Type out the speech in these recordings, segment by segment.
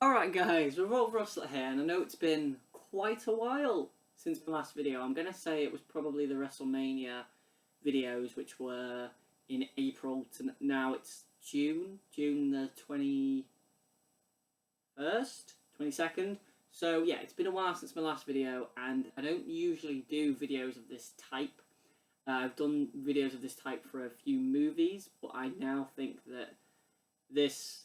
Alright guys, we're Rob Rustler here, and I know it's been quite a while since my last video. I'm going to say it was probably the WrestleMania videos, which were in April to now it's June the 21st, 22nd. So yeah, it's been a while since my last video, and I don't usually do videos of this type. I've done videos of this type for a few movies, but I now think that this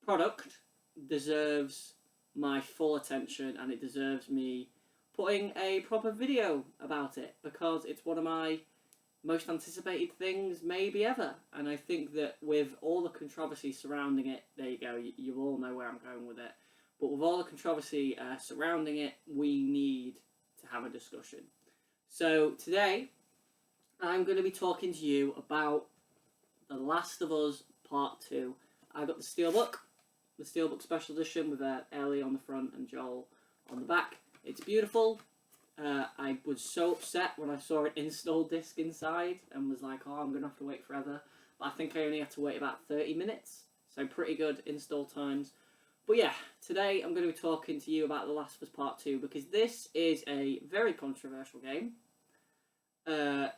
product deserves my full attention, and it deserves me putting a proper video about it, because it's one of my most anticipated things maybe ever. And I think that with all the controversy surrounding it, there you go, you all know where I'm going with it, but with all the controversy surrounding it, we need to have a discussion. So today I'm going to be talking to you about The Last of Us Part 2. I got the Steelbook Special Edition with Ellie on the front and Joel on the back. It's beautiful. I was so upset when I saw an install disc inside and was like, oh, I'm going to have to wait forever. But I think I only had to wait about 30 minutes, so pretty good install times. But yeah, today I'm going to be talking to you about The Last of Us Part 2, because this is a very controversial game.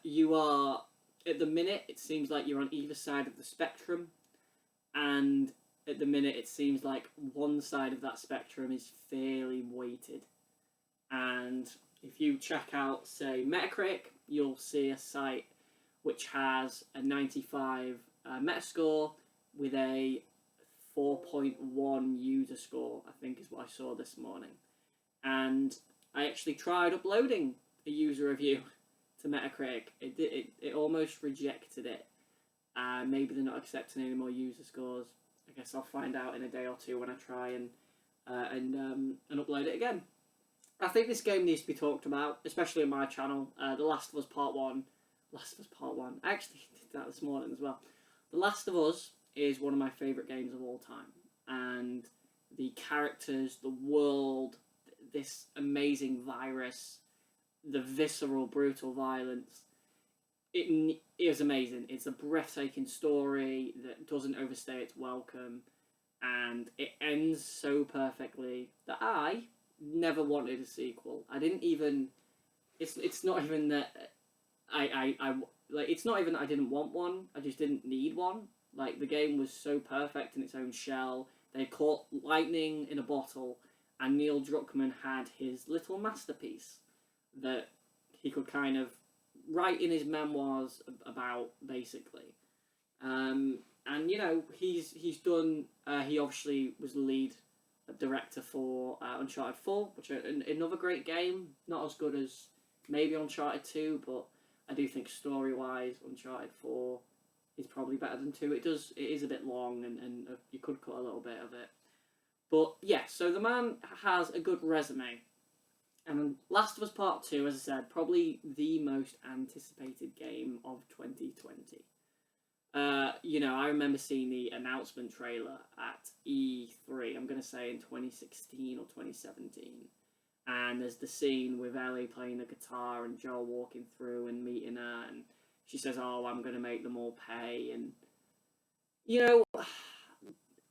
You are, at the minute, it seems like you're on either side of the spectrum, and at the minute it seems like one side of that spectrum is fairly weighted. And if you check out, say, Metacritic, you'll see a site which has a 95 Metascore with a 4.1 user score, I think is what I saw this morning. And I actually tried uploading a user review to Metacritic. It almost rejected it. Maybe they're not accepting any more user scores. I guess I'll find out in a day or two when I try and upload it again. I think this game needs to be talked about, especially on my channel. The Last of Us Part 1. Last of Us Part 1. I actually did that this morning as well. The Last of Us is one of my favourite games of all time. And the characters, the world, this amazing virus, the visceral, brutal violence, it is amazing. It's a breathtaking story that doesn't overstay its welcome, and it ends so perfectly that I never wanted a sequel. I didn't even. It's not even that it's not even that I didn't want one. I just didn't need one. Like, the game was so perfect in its own shell. They caught lightning in a bottle, and Neil Druckmann had his little masterpiece that he could kind of write in his memoirs about, basically. And you know, he's done. He obviously was the lead director for Uncharted 4, which is another great game. Not as good as maybe Uncharted 2, but I do think story-wise, Uncharted 4 is probably better than 2. It is a bit long, and you could cut a little bit of it. But yeah, so the man has a good resume. And Last of Us Part 2, as I said, probably the most anticipated game of 2020. You know, I remember seeing the announcement trailer at E3, I'm going to say in 2016 or 2017. And there's the scene with Ellie playing the guitar and Joel walking through and meeting her, and she says, oh, I'm going to make them all pay. And, you know,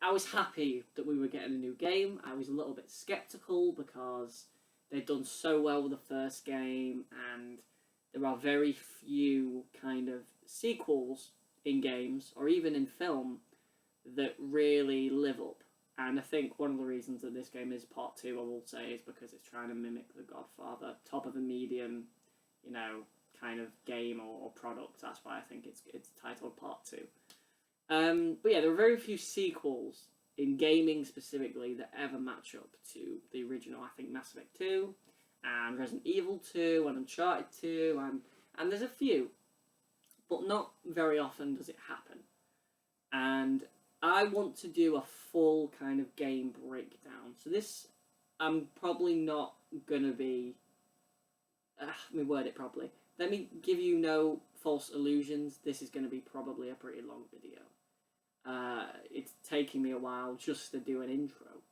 I was happy that we were getting a new game. I was a little bit sceptical because they'd done so well with the first game, and there are very few kind of sequels in games, or even in film, that really live up. And I think one of the reasons that this game is Part 2, I will say, is because it's trying to mimic The Godfather, top of a medium, you know, kind of game or product. That's why I think it's titled Part 2. But yeah, there are very few sequels in gaming specifically that ever match up to the original. I think Mass Effect 2, and Resident Evil 2, and Uncharted 2, and there's a few, but not very often does it happen. And I want to do a full kind of game breakdown. So this, I'm probably not going to be... let me word it properly. Let me give you no false illusions. This is going to be probably a pretty long video. It's taking me a while just to do an intro.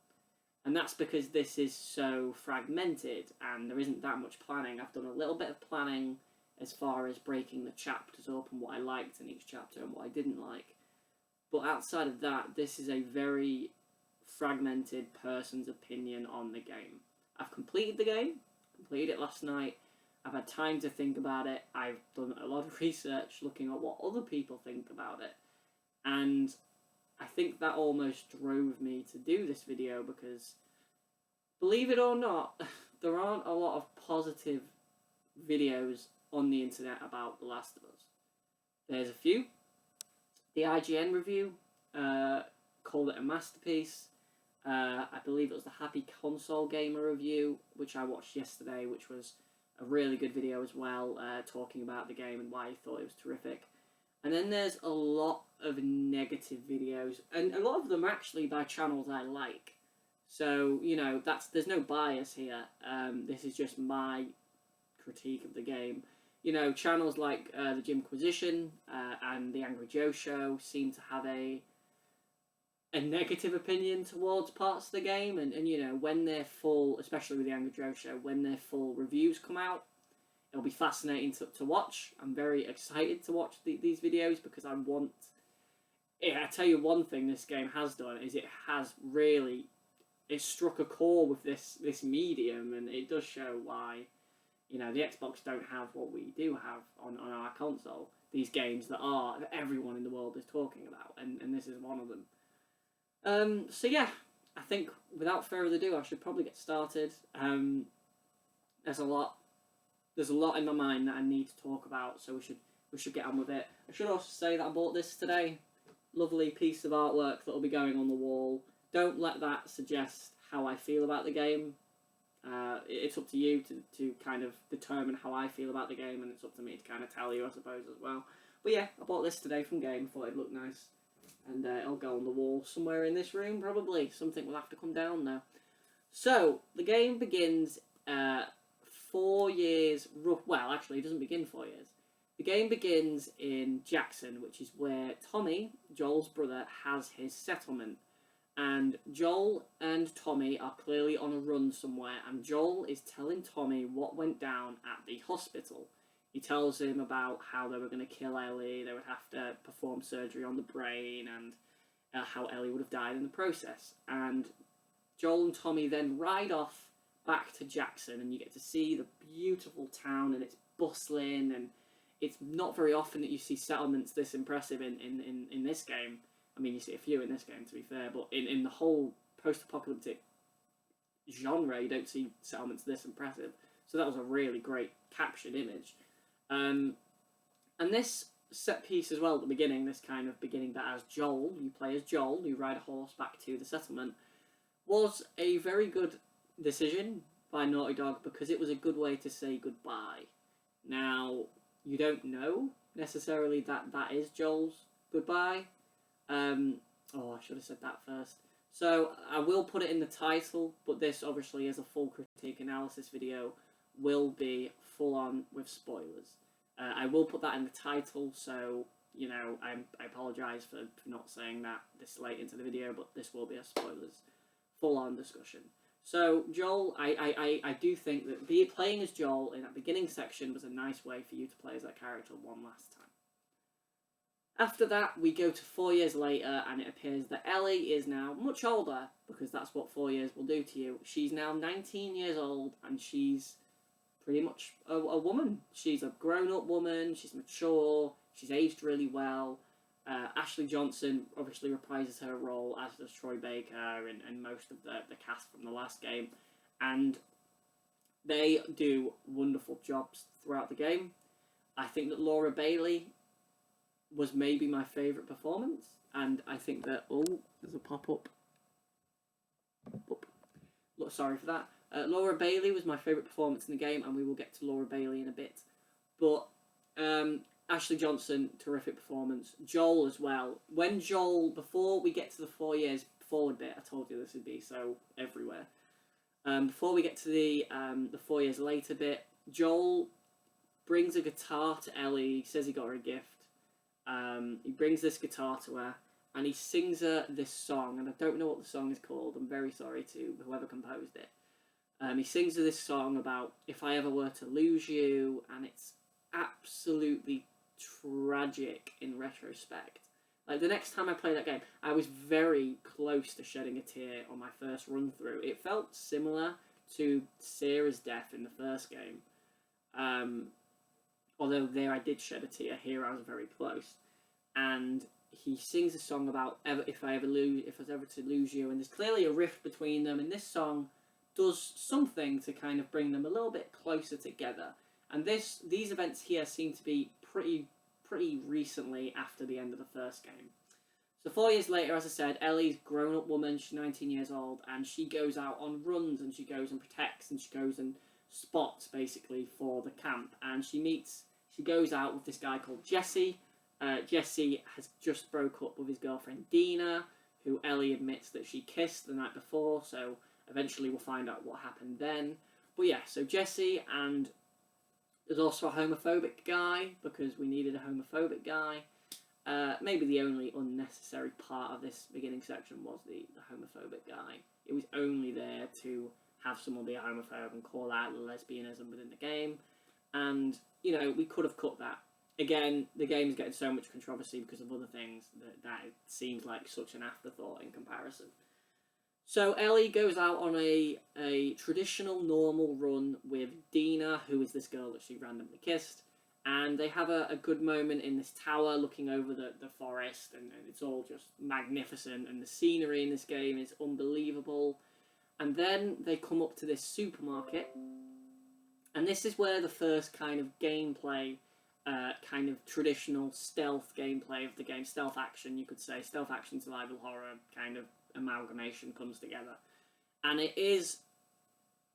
And that's because this is so fragmented and there isn't that much planning. I've done a little bit of planning as far as breaking the chapters up and what I liked in each chapter and what I didn't like. But outside of that, this is a very fragmented person's opinion on the game. I've completed the game, completed it last night. I've had time to think about it. I've done a lot of research looking at what other people think about it. And I think that almost drove me to do this video because, believe it or not, there aren't a lot of positive videos on the internet about The Last of Us. There's a few. The IGN review called it a masterpiece. I believe it was the Happy Console Gamer review, which I watched yesterday, which was a really good video as well, talking about the game and why he thought it was terrific. And then there's a lot of negative videos, and a lot of them actually by channels I like. So, you know, there's no bias here. This is just my critique of the game. You know, channels like the Jimquisition and the Angry Joe Show seem to have a negative opinion towards parts of the game, and you know, when they're full, especially with the Angry Joe Show, when their full reviews come out, it'll be fascinating to watch. I'm very excited to watch these videos because I want... Yeah, I tell you one thing this game has done is it has really... It struck a chord with this medium, and it does show why, you know, the Xbox don't have what we do have on our console. These games that everyone in the world is talking about, and this is one of them. So yeah, I think without further ado, I should probably get started. There's a lot in my mind that I need to talk about, so we should get on with it. I should also say that I bought this today. Lovely piece of artwork that'll be going on the wall. Don't let that suggest how I feel about the game. It's up to you to kind of determine how I feel about the game, and it's up to me to kind of tell you, I suppose, as well. But yeah, I bought this today from Game. Thought it'd look nice. And it'll go on the wall somewhere in this room, probably. Something will have to come down now. So, the game begins 4 years... Well, actually, it doesn't begin 4 years. The game begins in Jackson, which is where Tommy, Joel's brother, has his settlement. And Joel and Tommy are clearly on a run somewhere, and Joel is telling Tommy what went down at the hospital. He tells him about how they were going to kill Ellie, they would have to perform surgery on the brain, and how Ellie would have died in the process. And Joel and Tommy then ride off back to Jackson, and you get to see the beautiful town, and it's bustling, and it's not very often that you see settlements this impressive in this game. I mean, you see a few in this game, to be fair, but in the whole post-apocalyptic genre, you don't see settlements this impressive. So that was a really great captured image. And this set piece as well at the beginning, this kind of beginning that as Joel, you play as Joel, you ride a horse back to the settlement, was a very good decision by Naughty Dog because it was a good way to say goodbye. Now, you don't know necessarily that is Joel's goodbye. I should have said that first. So, I will put it in the title, but this obviously is a full critique analysis video, will be full on with spoilers. I will put that in the title, so, you know, I apologise for not saying that this late into the video, but this will be a spoilers, full on discussion. So, Joel, I do think that playing as Joel in that beginning section was a nice way for you to play as that character one last time. After that, we go to 4 years later, and it appears that Ellie is now much older, because that's what 4 years will do to you. She's now 19 years old, and she's pretty much a woman. She's a grown-up woman, she's mature, she's aged really well. Ashley Johnson obviously reprises her role, as does Troy Baker and most of the cast from the last game. And they do wonderful jobs throughout the game. I think that Laura Bailey was maybe my favourite performance, and I think that... Oh, there's a pop-up. Sorry for that. Laura Bailey was my favourite performance in the game, and we will get to Laura Bailey in a bit. But Ashley Johnson, terrific performance. Joel as well. When Joel, before we get to the 4 years forward bit, I told you this would be so everywhere. Before we get to the 4 years later bit, Joel brings a guitar to Ellie. He says he got her a gift. He brings this guitar to her, and he sings her this song, and I don't know what the song is called. I'm very sorry to whoever composed it. He sings her this song about if I ever were to lose you, and it's absolutely tragic in retrospect. Like, the next time I played that game, I was very close to shedding a tear on my first run through. It felt similar to Sarah's death in the first game. Although there I did shed a tear, here I was very close. And he sings a song about if I was ever to lose you, and there's clearly a rift between them, and this song does something to kind of bring them a little bit closer together. And these events here seem to be pretty recently after the end of the first game. So 4 years later, as I said, Ellie's a grown-up woman, she's 19 years old, and she goes out on runs, and she goes and protects, and she goes and spots, basically, for the camp. And she goes out with this guy called Jesse. Jesse has just broke up with his girlfriend Dina, who Ellie admits that she kissed the night before, so eventually we'll find out what happened then. But yeah, so Jesse, and there's also a homophobic guy, because we needed a homophobic guy. Maybe the only unnecessary part of this beginning section was the homophobic guy. It was only there to have someone be a homophobe and call out lesbianism within the game. And, you know, we could have cut that. Again, the game's getting so much controversy because of other things that it seems like such an afterthought in comparison. So Ellie goes out on a traditional, normal run with Dina, who is this girl that she randomly kissed. And they have a good moment in this tower looking over the forest, and it's all just magnificent, and the scenery in this game is unbelievable. And then they come up to this supermarket, and this is where the first kind of gameplay, kind of traditional stealth gameplay of the game, stealth action, you could say, stealth action survival horror kind of amalgamation comes together. And it is,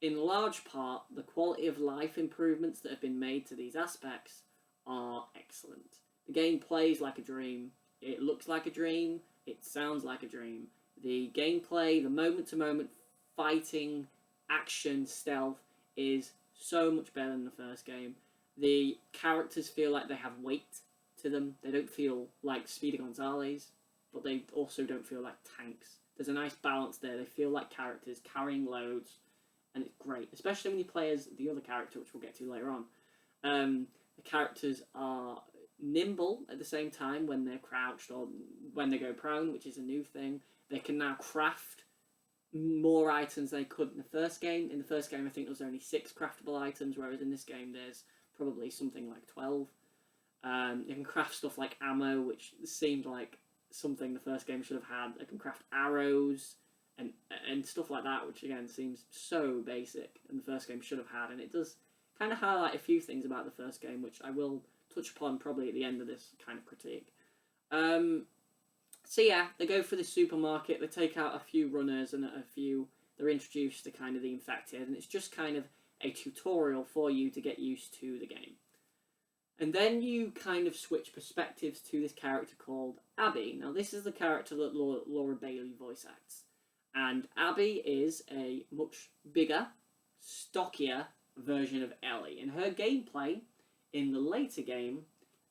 in large part, the quality of life improvements that have been made to these aspects are excellent. The game plays like a dream. It looks like a dream. It sounds like a dream. The gameplay, the moment-to-moment fighting, action, stealth is so much better than the first game. The characters feel like they have weight to them. They don't feel like Speedy Gonzales, but they also don't feel like tanks. There's a nice balance there. They feel like characters carrying loads, and it's great, especially when you play as the other character, which we'll get to later on. The characters are nimble at the same time when they're crouched or when they go prone, which is a new thing. They can now craft more items than they could in the first game. In the first game, I think there was only 6 craftable items, whereas in this game there's probably something like 12. You can craft stuff like ammo, which seemed like something the first game should have had. They can craft arrows and stuff like that, which again seems so basic and the first game should have had. And it does kind of highlight a few things about the first game, which I will touch upon probably at the end of this kind of critique. So yeah, they go for the supermarket, they take out a few runners and they're introduced to kind of the infected, and it's just kind of a tutorial for you to get used to the game. And then you kind of switch perspectives to this character called Abby. Now this is the character that Laura Bailey voice acts. And Abby is a much bigger, stockier version of Ellie. And her gameplay in the later game,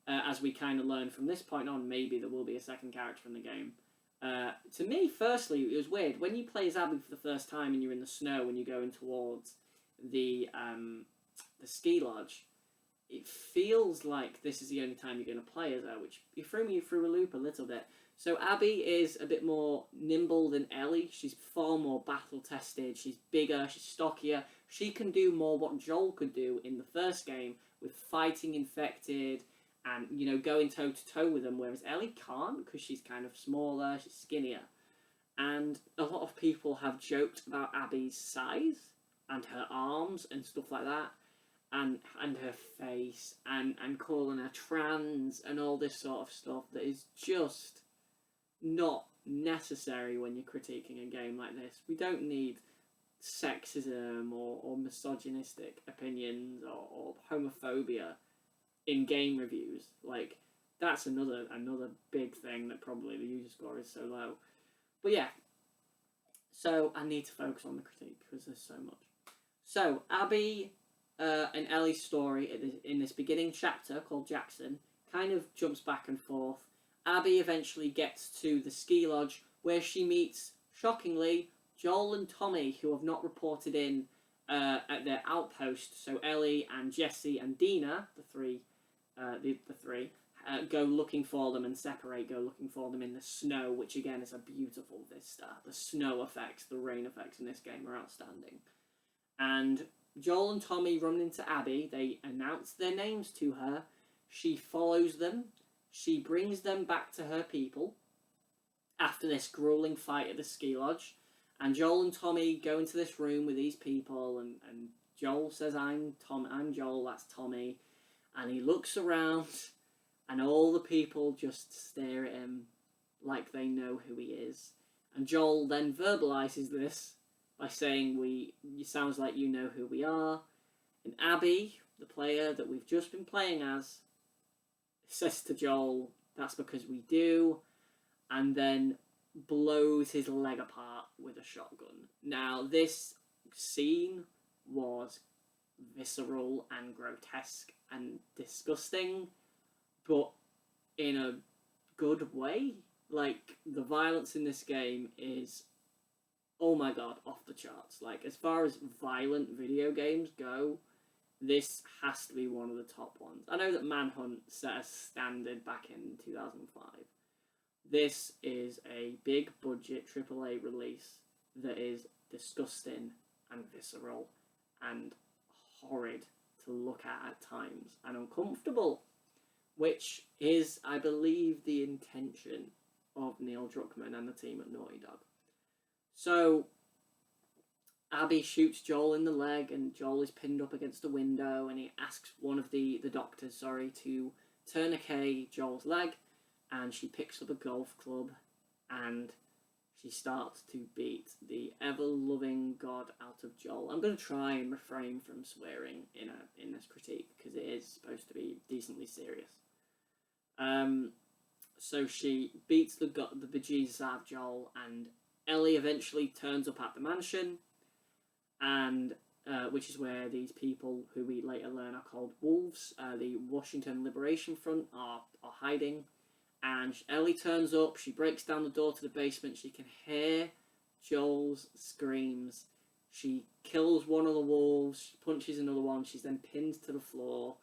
as we kind of learn from this point on, maybe there will be a second character in the game. To me, firstly, it was weird. When you play as Abby for the first time and you're in the snow and you're going towards the ski lodge, it feels like this is the only time you're going to play as her, which you threw me through a loop a little bit. So Abby is a bit more nimble than Ellie. She's far more battle-tested. She's bigger. She's stockier. She can do more what Joel could do in the first game with fighting infected and, you know, going toe-to-toe with them, whereas Ellie can't because she's kind of smaller, she's skinnier. And a lot of people have joked about Abby's size and her arms and stuff like that, and her face, and calling her trans and all this sort of stuff that is just not necessary when you're critiquing a game like this. We don't need sexism or misogynistic opinions or homophobia in game reviews. Like, that's another big thing that probably the user score is so low. But yeah, so I need to focus on the critique because there's so much. So Abby and Ellie's story in this beginning chapter called Jackson kind of jumps back and forth. Abby eventually gets to the ski lodge where she meets, shockingly, Joel and Tommy, who have not reported in at their outpost. So Ellie and Jesse and Dina, the three, go looking for them and separate, go looking for them in the snow, which again is a beautiful vista. The snow effects, the rain effects in this game are outstanding. And Joel and Tommy run into Abby. They announce their names to her. She follows them. She brings them back to her people after this grueling fight at the ski lodge. And Joel and Tommy go into this room with these people, and Joel says, I'm Joel, that's Tommy. And he looks around, and all the people just stare at him like they know who he is. And Joel then verbalizes this by saying, it sounds like you know who we are. And Abby, the player that we've just been playing as, says to Joel, that's because we do, and then blows his leg apart with a shotgun. Now, this scene was visceral and grotesque and disgusting, but in a good way. Like, the violence in this game is, oh my god, off the charts. Like, as far as violent video games go, this has to be one of the top ones. I know that Manhunt set a standard back in 2005. This is a big budget AAA release that is disgusting and visceral and horrid to look at times and uncomfortable, which is, I believe, the intention of Neil Druckmann and the team at Naughty Dog. So Abby shoots Joel in the leg, and Joel is pinned up against a window, and he asks one of the doctors, to tourniquet Joel's leg, and she picks up a golf club, and she starts to beat the ever-loving god out of Joel. I'm going to try and refrain from swearing in this critique, because it is supposed to be decently serious. So she beats the bejesus out of Joel, and Ellie eventually turns up at the mansion, and which is where these people, who we later learn are called Wolves, the Washington Liberation Front, are hiding. And Ellie turns up, she breaks down the door to the basement, she can hear Joel's screams. She kills one of the wolves, she punches another one, she's then pinned to the floor,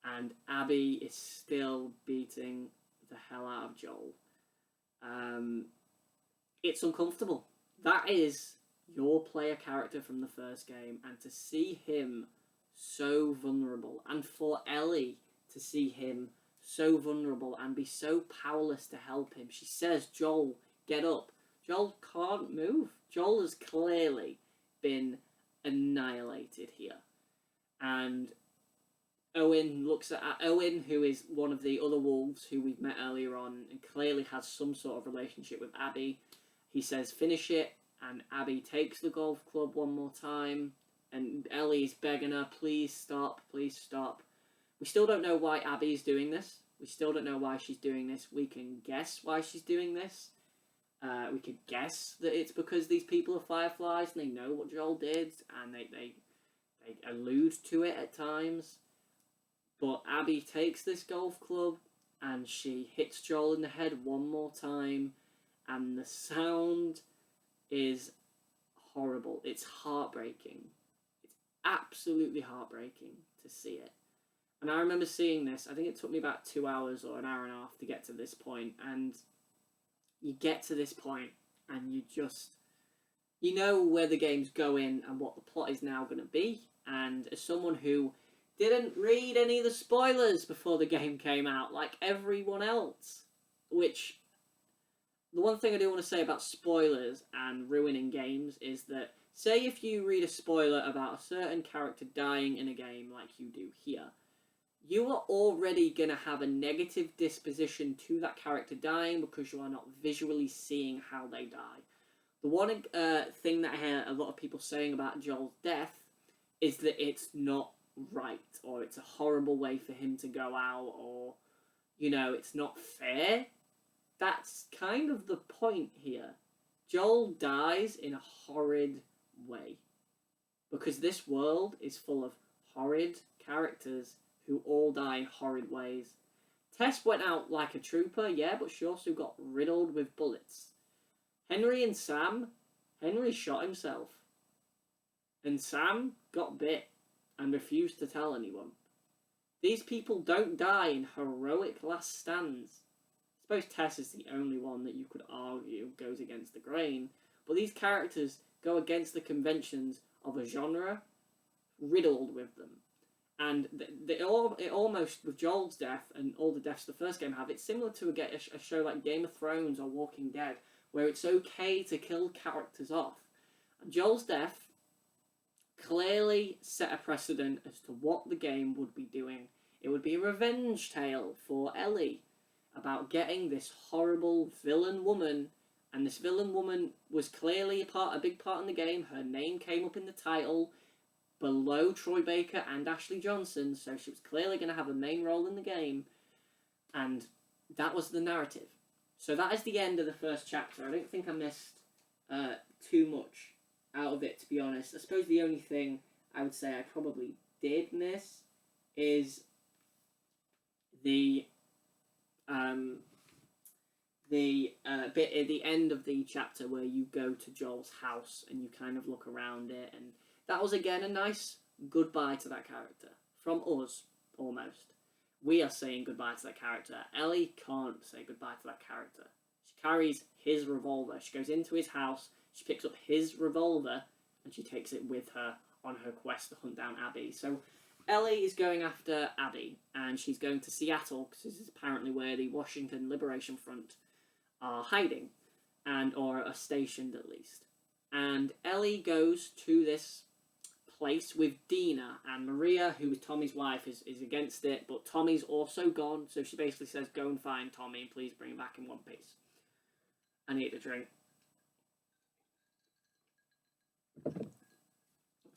and Abby is still beating the hell out of Joel. It's uncomfortable. That is your player character from the first game, and to see him so vulnerable, and for Ellie to see him so vulnerable and be so powerless to help him. She says, Joel, get up. Joel can't move. Joel has clearly been annihilated here. And Owen looks at Owen, who is one of the other wolves who we've met earlier on, and clearly has some sort of relationship with Abby. He says, finish it, and Abby takes the golf club one more time, and Ellie's begging her, please stop, please stop. We still don't know why Abby's doing this. We still don't know why she's doing this. We can guess why she's doing this. We could guess that it's because these people are Fireflies and they know what Joel did, and they allude to it at times. But Abby takes this golf club and she hits Joel in the head one more time, and the sound is horrible. It's heartbreaking. It's absolutely heartbreaking to see it. And I remember seeing this, I think it took me about 2 hours or an hour and a half to get to this point, and you get to this point and you know where the game's going and what the plot is now going to be. And as someone who didn't read any of the spoilers before the game came out, like everyone else, which, the one thing I do want to say about spoilers and ruining games is that, say if you read a spoiler about a certain character dying in a game like you do here, you are already going to have a negative disposition to that character dying because you are not visually seeing how they die. The one thing that I hear a lot of people saying about Joel's death is that it's not right, or it's a horrible way for him to go out, or, it's not fair. That's kind of the point here. Joel dies in a horrid way, because this world is full of horrid characters who all die in horrid ways. Tess went out like a trooper, yeah, but she also got riddled with bullets. Henry shot himself. And Sam got bit and refused to tell anyone. These people don't die in heroic last stands. I suppose Tess is the only one that you could argue goes against the grain, but these characters go against the conventions of a genre riddled with them. And it almost, with Joel's death and all the deaths the first game have, it's similar to a show like Game of Thrones or Walking Dead, where it's okay to kill characters off. And Joel's death clearly set a precedent as to what the game would be doing. It would be a revenge tale for Ellie about getting this horrible villain woman, and this villain woman was clearly a big part in the game. Her name came up in the title below Troy Baker and Ashley Johnson, so she was clearly going to have a main role in the game, and that was the narrative. So that is the end of the first chapter. I don't think I missed too much out of it, to be honest. I suppose the only thing I would say I probably did miss is the bit at the end of the chapter where you go to Joel's house and you kind of look around it, and that was again a nice goodbye to that character. From us, almost. We are saying goodbye to that character. Ellie can't say goodbye to that character. She carries his revolver. She goes into his house, she picks up his revolver, and she takes it with her on her quest to hunt down Abby. So Ellie is going after Abby, and she's going to Seattle, because this is apparently where the Washington Liberation Front are hiding, or are stationed at least. And Ellie goes to this place with Dina, and Maria, who is Tommy's wife, is against it, but Tommy's also gone, so she basically says, go and find Tommy, and please bring him back in one piece. I need a drink.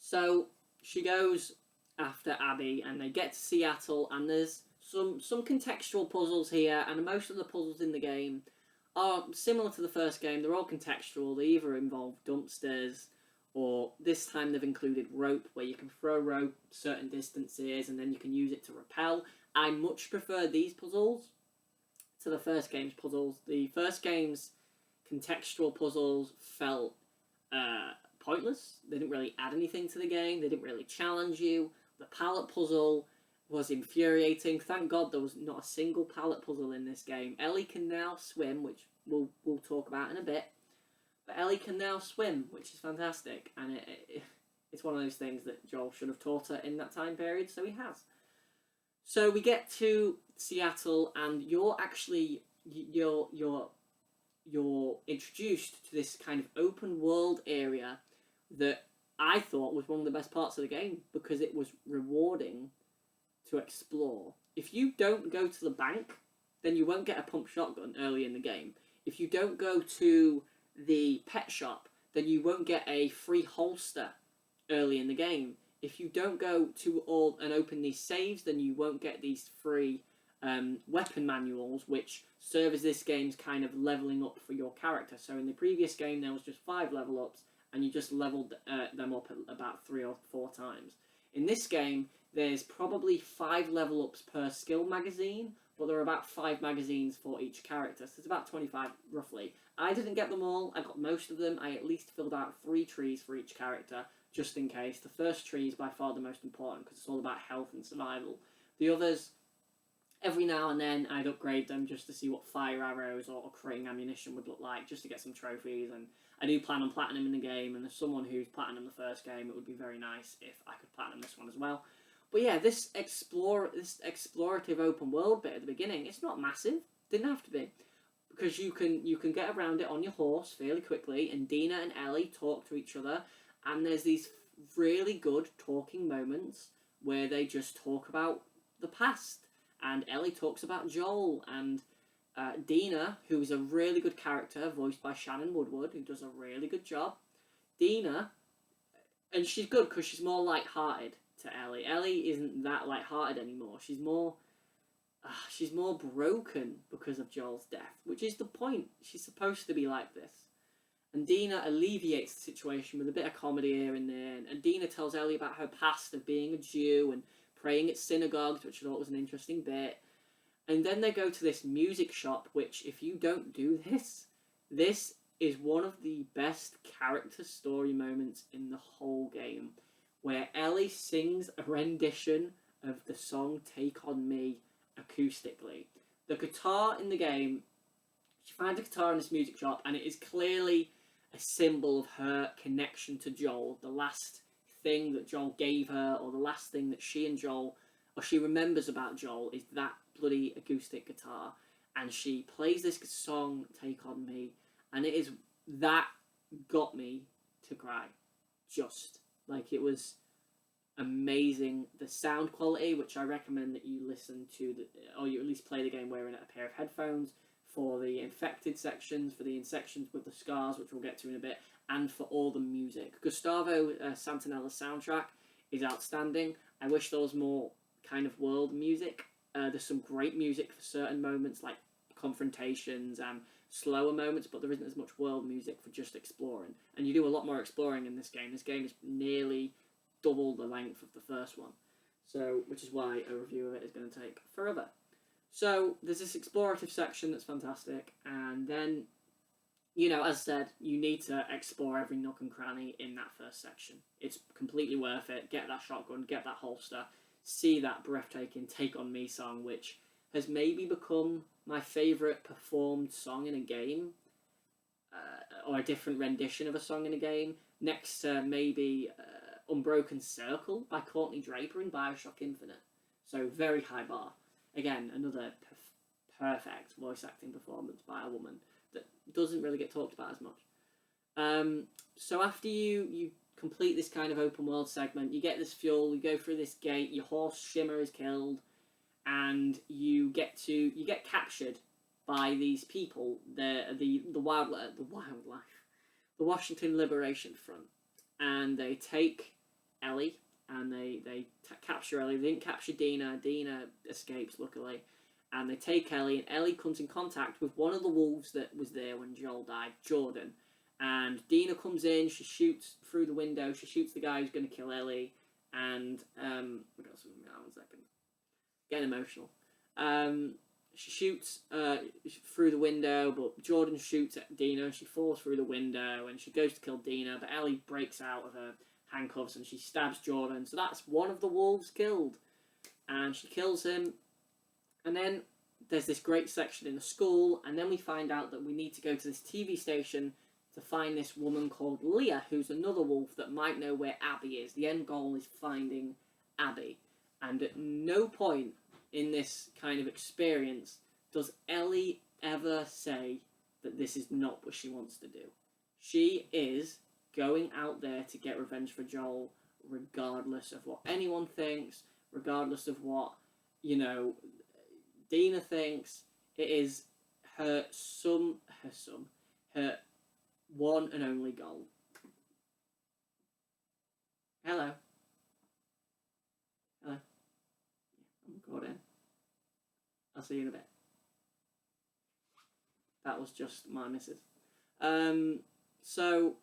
So she goes after Abby, and they get to Seattle, and there's some contextual puzzles here, and most of the puzzles in the game are similar to the first game. They're all contextual. They either involve dumpsters, or this time they've included rope, where you can throw rope certain distances, and then you can use it to rappel. I much prefer these puzzles to the first game's puzzles. The first game's contextual puzzles felt pointless. They didn't really add anything to the game. They didn't really challenge you. The pallet puzzle was infuriating. Thank God there was not a single pallet puzzle in this game. Ellie can now swim, which we'll talk about in a bit. But Ellie can now swim, which is fantastic. And it's one of those things that Joel should have taught her in that time period, so he has. So we get to Seattle, and you're introduced to this kind of open world area that I thought was one of the best parts of the game, because it was rewarding to explore. If you don't go to the bank, then you won't get a pump shotgun early in the game. If you don't go to the pet shop, then you won't get a free holster early in the game. If you don't go to and open these saves, then you won't get these free weapon manuals, which serve as this game's kind of leveling up for your character. So in the previous game, there was just 5 level ups, and you just leveled them up about 3 or 4 times. In this game, there's probably 5 level ups per skill magazine, but there are about 5 magazines for each character, so it's about 25 roughly. I didn't get them all. I got most of them. I at least filled out 3 trees for each character, just in case. The first tree is by far the most important, because it's all about health and survival. The others, every now and then, I'd upgrade them just to see what fire arrows or crating ammunition would look like, just to get some trophies. And I do plan on platinum in the game, and as someone who's platinum the first game, it would be very nice if I could platinum this one as well. But yeah, this explorative open world bit at the beginning, it's not massive. Didn't have to be, because you can get around it on your horse fairly quickly, and Dina and Ellie talk to each other, and there's these really good talking moments where they just talk about the past, and Ellie talks about Joel, and Dina, who is a really good character, voiced by Shannon Woodward, who does a really good job. Dina, and she's good because she's more light-hearted to Ellie. Ellie isn't that light-hearted anymore. She's more broken because of Joel's death, which is the point. She's supposed to be like this. And Dina alleviates the situation with a bit of comedy here and there. And Dina tells Ellie about her past of being a Jew and praying at synagogues, which I thought was an interesting bit. And then they go to this music shop, which, if you don't do this is one of the best character story moments in the whole game, where Ellie sings a rendition of the song Take On Me acoustically. The guitar in the game, she finds a guitar in this music shop, and it is clearly a symbol of her connection to Joel. The last thing that Joel gave her, or the last thing that she and Joel, or she remembers about Joel, is that bloody acoustic guitar. And she plays this song, Take On Me, and it is, that got me to cry. Just, like, it was amazing. The sound quality, which I recommend that you listen to, or you at least play the game wearing a pair of headphones, for the infected sections, for the sections with the scars, which we'll get to in a bit, and for all the music. Gustavo Santanella's soundtrack is outstanding. I wish there was more kind of world music. There's some great music for certain moments, like confrontations and slower moments, but there isn't as much world music for just exploring. And you do a lot more exploring in this game. This game is nearly double the length of the first one, so which is why a review of it is going to take forever. So there's this explorative section that's fantastic, and then, you know, as I said, you need to explore every nook and cranny in that first section. It's completely worth it. Get that shotgun, get that holster, see that breathtaking Take On Me song, which has maybe become my favourite performed song in a game, or a different rendition of a song in a game, next to maybe Unbroken Circle by Courtney Draper in Bioshock Infinite. So very high bar. Again, another perfect voice acting performance by a woman that doesn't really get talked about as much. So after you complete this kind of open world segment, you get this fuel, you go through this gate, your horse Shimmer is killed, and you get captured by these people, the Washington Liberation Front, and they take Ellie, and they capture Ellie. They didn't capture Dina. Dina escapes, luckily. And they take Ellie, and Ellie comes in contact with one of the wolves that was there when Joel died, Jordan. And Dina comes in, she shoots through the window, she shoots the guy who's going to kill Ellie, and, what else was that? 1 second. Getting emotional. She shoots through the window, but Jordan shoots at Dina, she falls through the window, and she goes to kill Dina, but Ellie breaks out of her handcuffs and she stabs Jordan. So that's one of the wolves killed, and she kills him. And then there's this great section in the school, and then we find out that we need to go to this TV station to find this woman called Leah, who's another wolf that might know where Abby is. The end goal is finding Abby. And at no point in this kind of experience does Ellie ever say that this is not what she wants to do. She is going out there to get revenge for Joel, regardless of what anyone thinks, regardless of what, you know, Dina thinks. It is her one and only goal. Hello. I'm recording. I'll see you in a bit. That was just my missus. So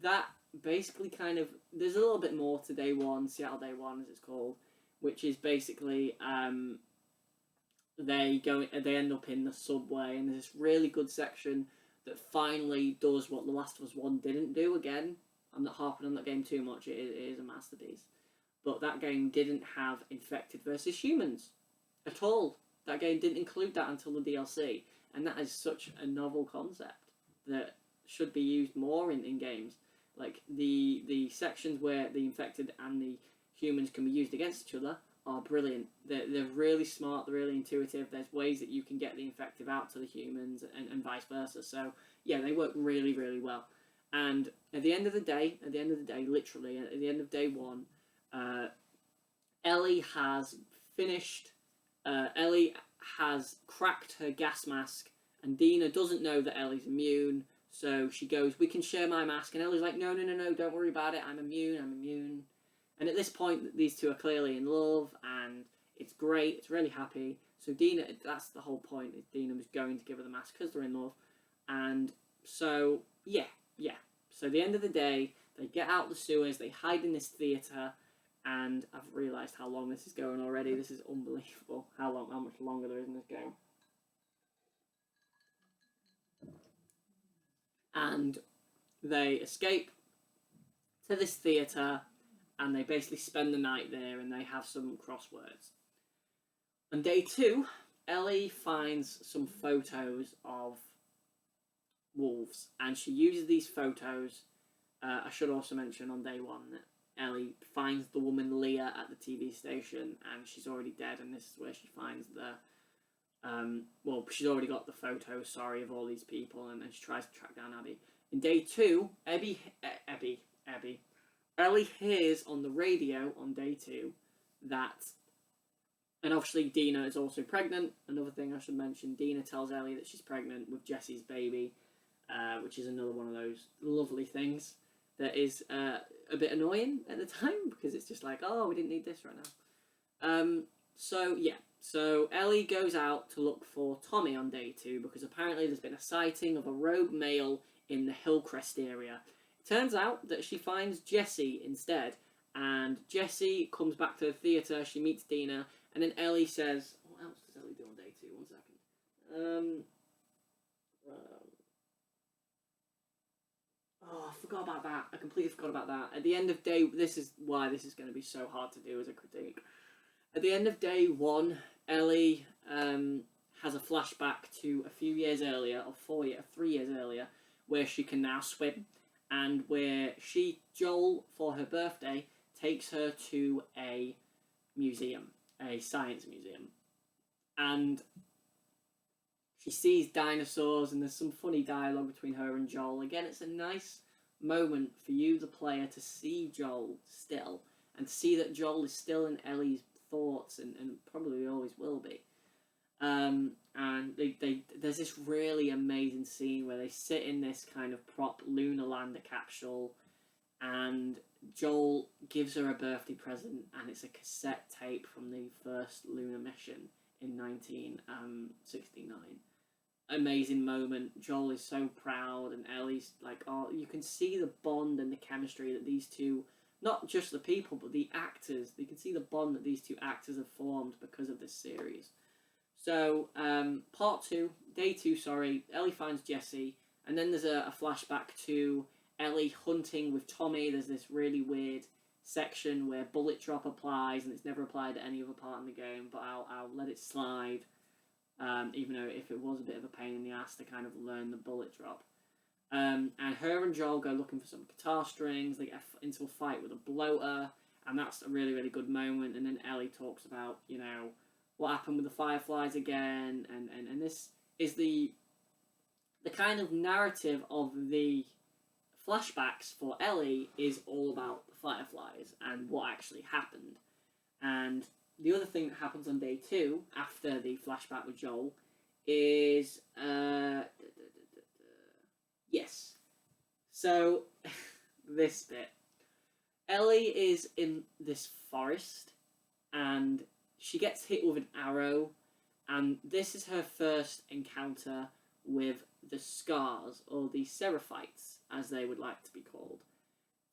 that basically kind of, there's a little bit more to Day One, Seattle Day One as it's called, which is basically they end up in the subway, and there's this really good section that finally does what The Last of Us 1 didn't do again. I'm not harping on that game too much, it is a masterpiece. But that game didn't have infected versus humans at all. That game didn't include that until the DLC, and that is such a novel concept that should be used more in games. Like, the sections where the infected and the humans can be used against each other are brilliant. They're really smart, they're really intuitive. There's ways that you can get the infected out to the humans and vice versa. So, yeah, they work really, really well. And at the end of the day, literally, at the end of Day One, Ellie has finished. Ellie has cracked her gas mask, and Dina doesn't know that Ellie's immune. So she goes, "We can share my mask," and Ellie's like, "No, don't worry about it. I'm immune." And at this point, these two are clearly in love, and it's great. It's really happy. So Dina, that's the whole point. Is Dina was going to give her the mask because they're in love, and so yeah. So at the end of the day, they get out the sewers. They hide in this theatre. And I've realised how long this is going already. This is unbelievable. How much longer there is in this game. And they escape to this theatre, and they basically spend the night there and they have some crosswords. On day 2, Ellie finds some photos of wolves, and she uses these photos. I should also mention on day 1 that Ellie finds the woman Leah at the TV station, and she's already dead, and this is where she finds the she's already got the photos, of all these people, and she tries to track down Abby. In day 2, Ellie hears on the radio on day 2 that, and obviously Dina is also pregnant. Another thing I should mention, Dina tells Ellie that she's pregnant with Jesse's baby, which is another one of those lovely things that is a bit annoying at the time, because it's just like, oh, we didn't need this right now. So Ellie goes out to look for Tommy on day 2, because apparently there's been a sighting of a rogue male in the Hillcrest area. It turns out that she finds Jesse instead, and Jesse comes back to the theatre, she meets Dina, and then Ellie says, what else does Ellie do on day 2? 1 second. I forgot about that. I completely forgot about that. At the end of day... This is why this is going to be so hard to do as a critique. At the end of day 1, Ellie has a flashback to a few years earlier, or 3 years earlier, where she can now swim, and where Joel, for her birthday, takes her to a museum, a science museum. And she sees dinosaurs, and there's some funny dialogue between her and Joel. Again, it's a nice moment for you, the player, to see Joel still, and to see that Joel is still in Ellie's thoughts, and probably always will be. And there's this really amazing scene where they sit in this kind of prop lunar lander capsule, and Joel gives her a birthday present, and it's a cassette tape from the first lunar mission in 1969. Amazing moment. Joel is so proud, and Ellie's like, oh, you can see the bond and the chemistry that these two, not just the people, but the actors, you can see the bond that these two actors have formed because of this series. So, day 2, Ellie finds Jesse, and then there's a flashback to Ellie hunting with Tommy. There's this really weird section where bullet drop applies, and it's never applied at any other part in the game, but I'll let it slide, even though if it was a bit of a pain in the ass to kind of learn the bullet drop. And her and Joel go looking for some guitar strings. They get into a fight with a bloater, and that's a really, really good moment. And then Ellie talks about, what happened with the Fireflies again, and this is the kind of narrative of the flashbacks for Ellie is all about the Fireflies and what actually happened. And the other thing that happens on day 2, after the flashback with Joel, is... Yes. So, this bit. Ellie is in this forest, and she gets hit with an arrow, and this is her first encounter with the Scars, or the Seraphites, as they would like to be called.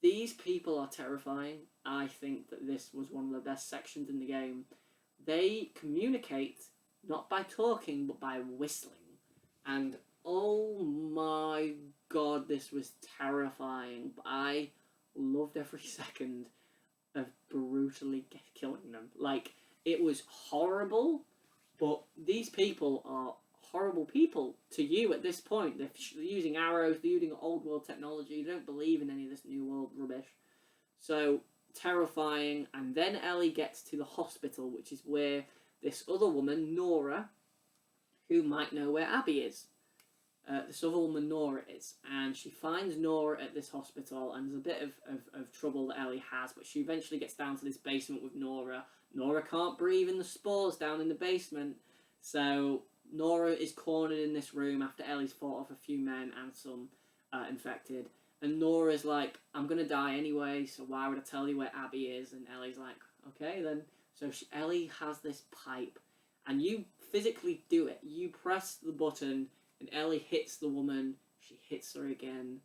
These people are terrifying. I think that this was one of the best sections in the game. They communicate not by talking, but by whistling. And oh my god, this was terrifying. But I loved every second of brutally killing them. Like, it was horrible, but these people are horrible people to you at this point. They're using arrows, they're using old world technology, they don't believe in any of this new world rubbish. So, terrifying. And then Ellie gets to the hospital, which is where this other woman, Nora, who might know where Abby is. This other woman, Nora, is. And she finds Nora at this hospital, and there's a bit of trouble that Ellie has, but she eventually gets down to this basement with Nora. Nora can't breathe in the spores down in the basement, so Nora is cornered in this room after Ellie's fought off a few men and some infected. And Nora's like, I'm going to die anyway, so why would I tell you where Abby is? And Ellie's like, okay then. So Ellie has this pipe, and you physically do it. You press the button, and Ellie hits the woman, she hits her again,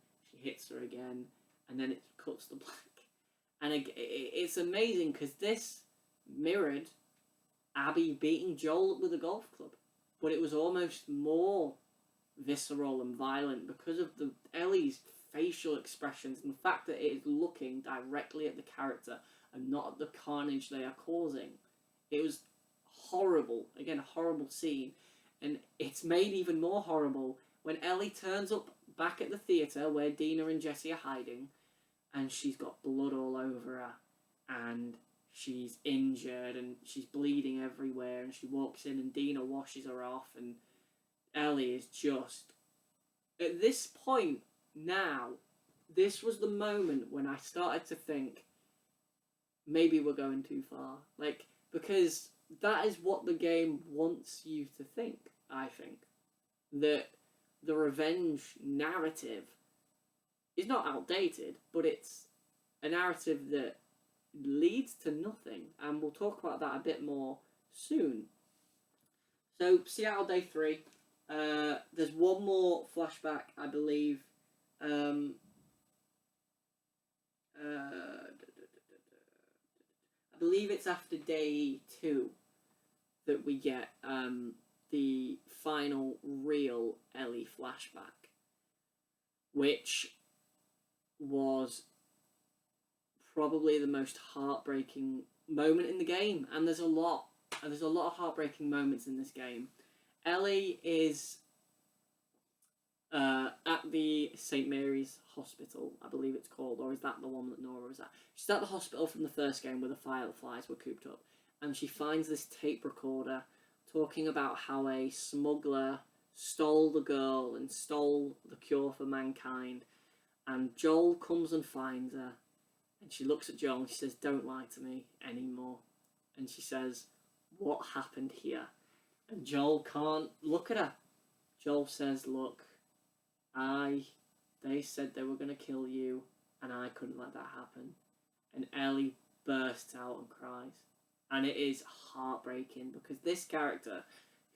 and then it cuts the black. And it's amazing, because this mirrored Abby beating Joel with a golf club. But it was almost more visceral and violent because of Ellie's facial expressions and the fact that it is looking directly at the character and not at the carnage they are causing. It was horrible. Again, a horrible scene. And it's made even more horrible when Ellie turns up back at the theatre where Dina and Jesse are hiding, and she's got blood all over her, and she's injured, and she's bleeding everywhere, and she walks in and Dina washes her off, and Ellie is just... At this point now, this was the moment when I started to think, maybe we're going too far. Like, because that is what the game wants you to think, I think. That the revenge narrative is not outdated, but it's a narrative that leads to nothing, and we'll talk about that a bit more soon. So, Seattle Day 3, there's one more flashback, I believe. I believe it's after Day 2 that we get the final real Ellie flashback, which was probably the most heartbreaking moment in the game, and there's a lot of heartbreaking moments in this game. Ellie is at the St. Mary's Hospital, I believe it's called, or is that the one that Nora was at? She's at the hospital from the first game where the fireflies were cooped up, and she finds this tape recorder talking about how a smuggler stole the girl and stole the cure for mankind, and Joel comes and finds her, and she looks at Joel and she says, "Don't lie to me anymore." And she says, "What happened here?" And Joel can't look at her. Joel says, "Look, they said they were going to kill you, and I couldn't let that happen." And Ellie bursts out and cries. And it is heartbreaking, because this character,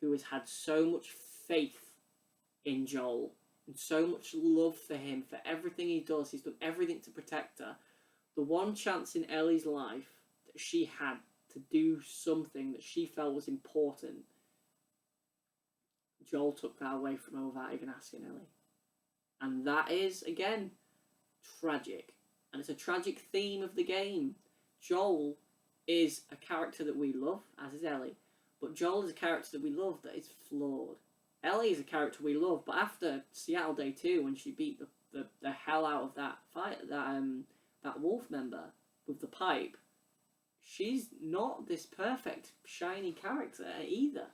who has had so much faith in Joel, and so much love for him, for everything he does, he's done everything to protect her, the one chance in Ellie's life that she had to do something that she felt was important, Joel took that away from her without even asking Ellie. And that is, again, tragic. And it's a tragic theme of the game. Joel is a character that we love, as is Ellie. But Joel is a character that we love that is flawed. Ellie is a character we love, but after Seattle Day 2, when she beat the hell out of that that wolf member with the pipe, she's not this perfect, shiny character either.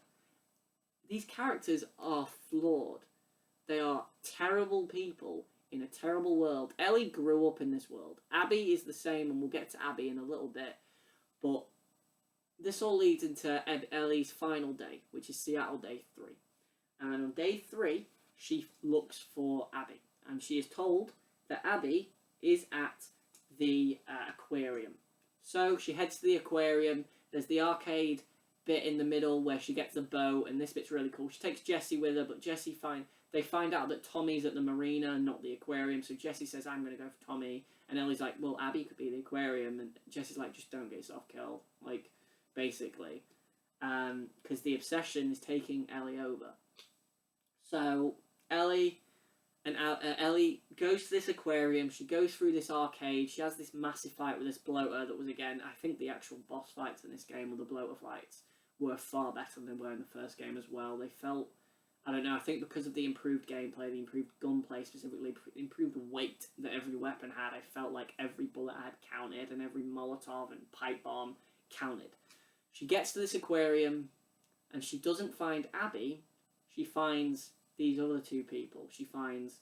These characters are flawed. They are terrible people in a terrible world. Ellie grew up in this world. Abby is the same, and we'll get to Abby in a little bit. But this all leads into Ellie's final day, which is Seattle Day 3. And on Day 3, she looks for Abby. And she is told that Abby is at the aquarium. So she heads to the aquarium. There's the arcade bit in the middle where she gets the boat, and this bit's really cool. She takes Jesse with her, but they find out that Tommy's at the marina, not the aquarium, so Jesse says, "I'm going to go for Tommy," and Ellie's like, "Well, Abby could be the aquarium," and Jesse's like, "Just don't get yourself killed," like, basically, because the obsession is taking Ellie over. So Ellie goes to this aquarium, she goes through this arcade, she has this massive fight with this bloater that was, again, I think the actual boss fights in this game, or the bloater fights, were far better than they were in the first game as well. They felt, I don't know, I think because of the improved gameplay, the improved gunplay specifically, improved weight that every weapon had, I felt like every bullet had counted, and every Molotov and pipe bomb counted. She gets to this aquarium, and she doesn't find Abby, she finds these other two people. She finds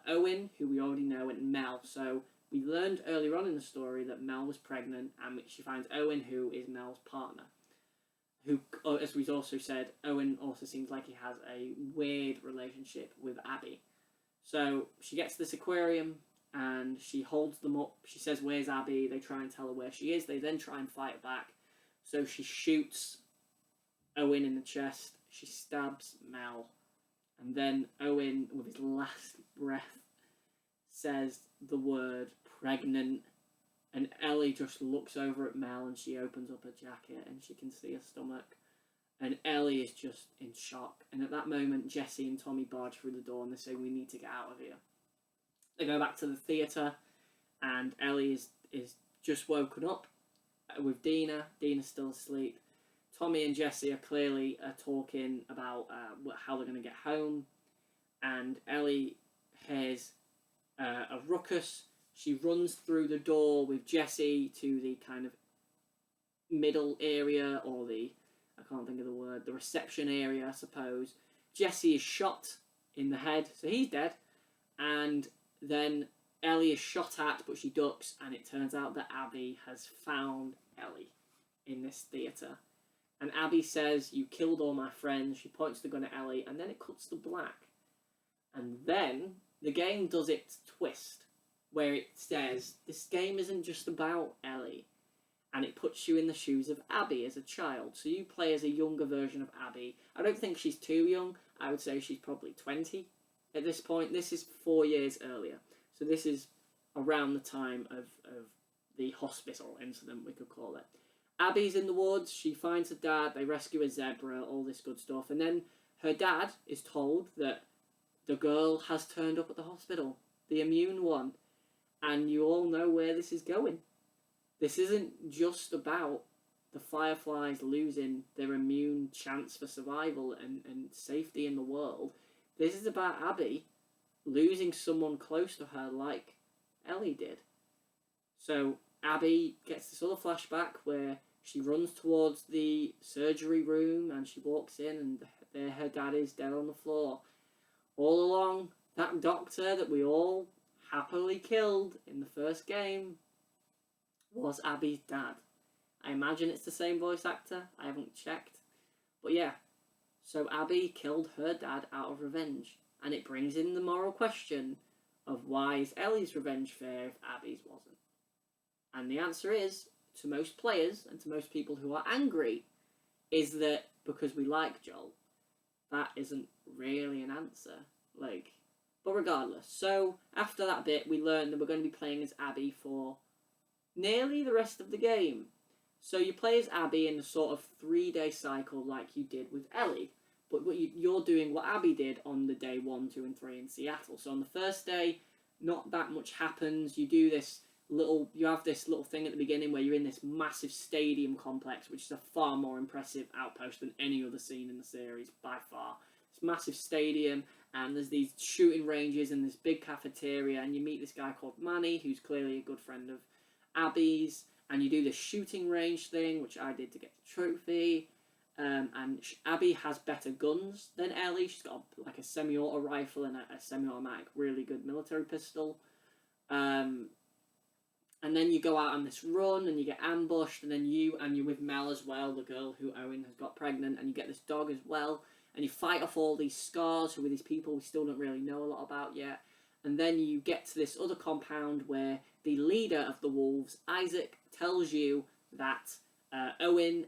Owen, who we already know, and Mel. So we learned earlier on in the story that Mel was pregnant, and she finds Owen, who is Mel's partner. Who, as we've also said, Owen also seems like he has a weird relationship with Abby. So she gets to this aquarium, and she holds them up. She says, "Where's Abby?" They try and tell her where she is. They then try and fight back. So she shoots Owen in the chest. She stabs Mel. And then Owen, with his last breath, says the word "pregnant." And Ellie just looks over at Mel, and she opens up her jacket and she can see her stomach. And Ellie is just in shock. And at that moment, Jesse and Tommy barge through the door and they say, "We need to get out of here." They go back to the theatre, and Ellie is just woken up with Dina. Dina's still asleep. Tommy and Jesse are clearly talking about how they're going to get home, and Ellie hears a ruckus. She runs through the door with Jesse to the kind of middle area, or I can't think of the word, the reception area, I suppose. Jesse is shot in the head, so he's dead, and then Ellie is shot at, but she ducks, and it turns out that Abby has found Ellie in this theatre. And Abby says, "You killed all my friends." She points the gun at Ellie, and then it cuts to black. And then the game does its twist, where it says, this game isn't just about Ellie. And it puts you in the shoes of Abby as a child. So you play as a younger version of Abby. I don't think she's too young. I would say she's probably 20 at this point. This is 4 years earlier. So this is around the time of the hospital incident, we could call it. Abby's in the woods. She finds her dad. They rescue a zebra, all this good stuff. And then her dad is told that the girl has turned up at the hospital, the immune one. And you all know where this is going. This isn't just about the Fireflies losing their immune chance for survival and safety in the world. This is about Abby losing someone close to her like Ellie did. So Abby gets this other flashback where she runs towards the surgery room and she walks in, and there her dad is dead on the floor. All along, that doctor that we all happily killed in the first game was Abby's dad. I imagine it's the same voice actor. I haven't checked. But yeah, so Abby killed her dad out of revenge. And it brings in the moral question of, why is Ellie's revenge fair if Abby's wasn't? And the answer is, to most players and to most people who are angry, is that because we like Joel. That isn't really an answer. But regardless. So after that bit, we learn that we're going to be playing as Abby for nearly the rest of the game. So you play as Abby in a sort of 3-day cycle like you did with Ellie. But you're doing what Abby did on the day 1, 2, and 3 in Seattle. So on the first day, not that much happens. You have this little thing at the beginning where you're in this massive stadium complex, which is a far more impressive outpost than any other scene in the series, by far. It's a massive stadium, and there's these shooting ranges and this big cafeteria, and you meet this guy called Manny, who's clearly a good friend of Abby's, and you do this shooting range thing, which I did to get the trophy. And Abby has better guns than Ellie. She's got a semi-auto rifle and a semi-automatic, really good military pistol. And then you go out on this run and you get ambushed, and then you're with Mel as well, the girl who Owen has got pregnant, and you get this dog as well, and you fight off all these scars who are these people we still don't really know a lot about yet. And then you get to this other compound where the leader of the wolves, Isaac, tells you that Owen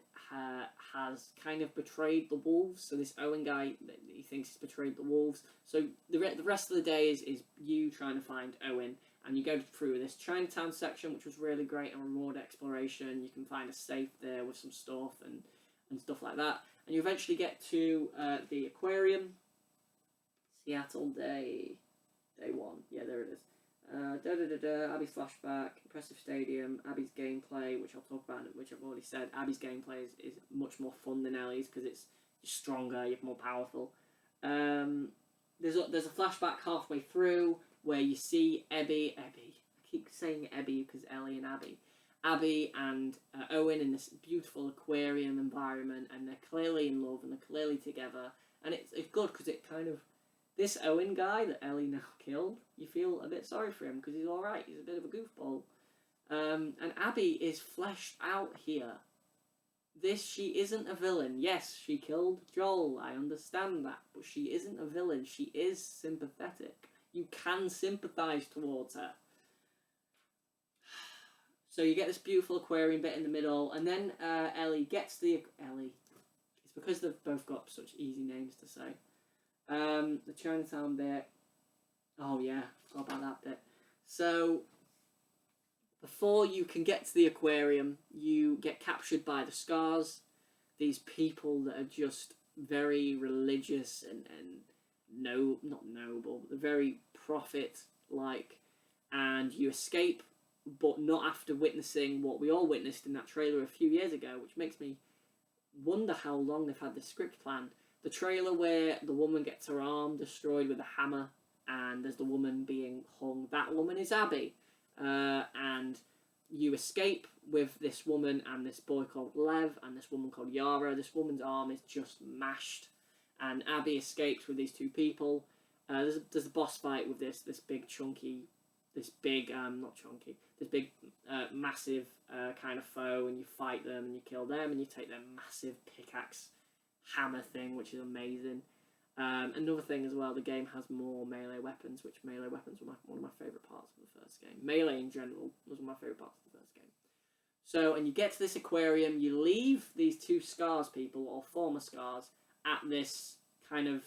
has kind of betrayed the wolves. So this Owen guy, he thinks he's betrayed the wolves. So the rest of the day is you trying to find Owen. And you go through this Chinatown section, which was really great, and reward exploration. You can find a safe there with some stuff and stuff like that. And you eventually get to the aquarium. Seattle day 1. Yeah, there it is. Abby's flashback, impressive stadium, Abby's gameplay, which I'll talk about, which I've already said. Abby's gameplay is much more fun than Ellie's because it's stronger, you're more powerful. There's a flashback halfway through where you see Abby. I keep saying Abby because Ellie and Abby and Owen in this beautiful aquarium environment, and they're clearly in love and they're clearly together, and it's good because it kind of, this Owen guy that Ellie now killed, you feel a bit sorry for him because he's alright, he's a bit of a goofball. And Abby is fleshed out here. She isn't a villain. Yes, she killed Joel, I understand that, but she isn't a villain. She is sympathetic. You can sympathise towards her. So you get this beautiful aquarium bit in the middle, and then Ellie gets Ellie. It's because they've both got such easy names to say. The Chinatown bit. Oh yeah, forgot about that bit. So before you can get to the aquarium, you get captured by the Scars. These people that are just very religious and not noble, but they're very like, and you escape, but not after witnessing what we all witnessed in that trailer a few years ago, which makes me wonder how long they've had this script planned. The trailer where the woman gets her arm destroyed with a hammer, and there's the woman being hung. That woman is Abby, and you escape with this woman and this boy called Lev and this woman called Yara. This woman's arm is just mashed, and Abby escapes with these two people. There's a boss fight with this big chunky, this big massive kind of foe, and you fight them and you kill them and you take their massive pickaxe hammer thing, which is amazing. Another thing as well, the game has more melee weapons, which melee weapons were one of my favourite parts of the first game. Melee in general was one of my favourite parts of the first game. So, and you get to this aquarium, you leave these two Scars people, or former Scars, at this kind of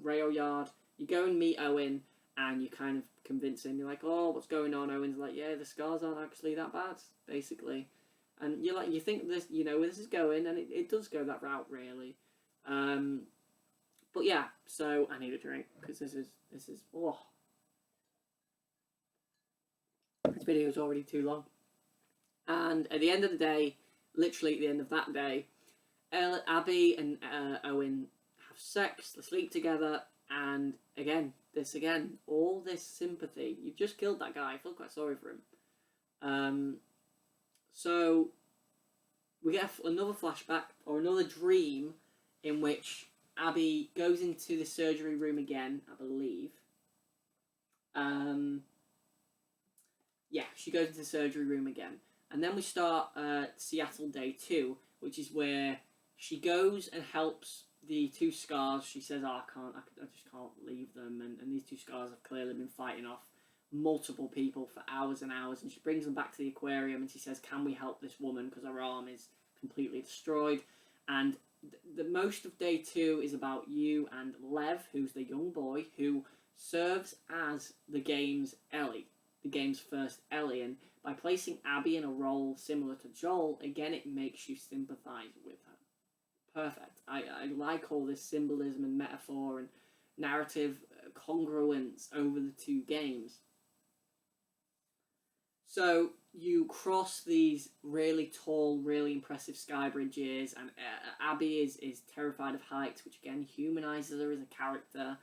rail yard. You go and meet Owen, and you kind of convince him, you're like, oh, what's going on? Owen's like, yeah, the Scars aren't actually that bad, basically. And you're like, you think this, where this is going, and it does go that route, really. But yeah, so I need a drink, because this is, oh. This video is already too long. And at the end of the day, literally at the end of that day, Abby and Owen have sex, they sleep together, and all this sympathy. You've just killed that guy, I feel quite sorry for him. So we get another flashback, or another dream, in which Abby goes into the surgery room again, I believe. Yeah, she goes into the surgery room again. And then we start Seattle Day 2, which is where she goes and helps the two Scars. She says, oh, I just can't leave them. And these two Scars have clearly been fighting off multiple people for hours and hours. And she brings them back to the aquarium and she says, can we help this woman? Because her arm is completely destroyed. And the most of Day 2 is about you and Lev, who's the young boy who serves as the game's Ellie, the game's first Ellie. And by placing Abby in a role similar to Joel, again, it makes you sympathise with her. Perfect. I like all this symbolism and metaphor and narrative congruence over the two games. So you cross these really tall, really impressive sky bridges, and Abby is terrified of heights, which again humanises her as a character.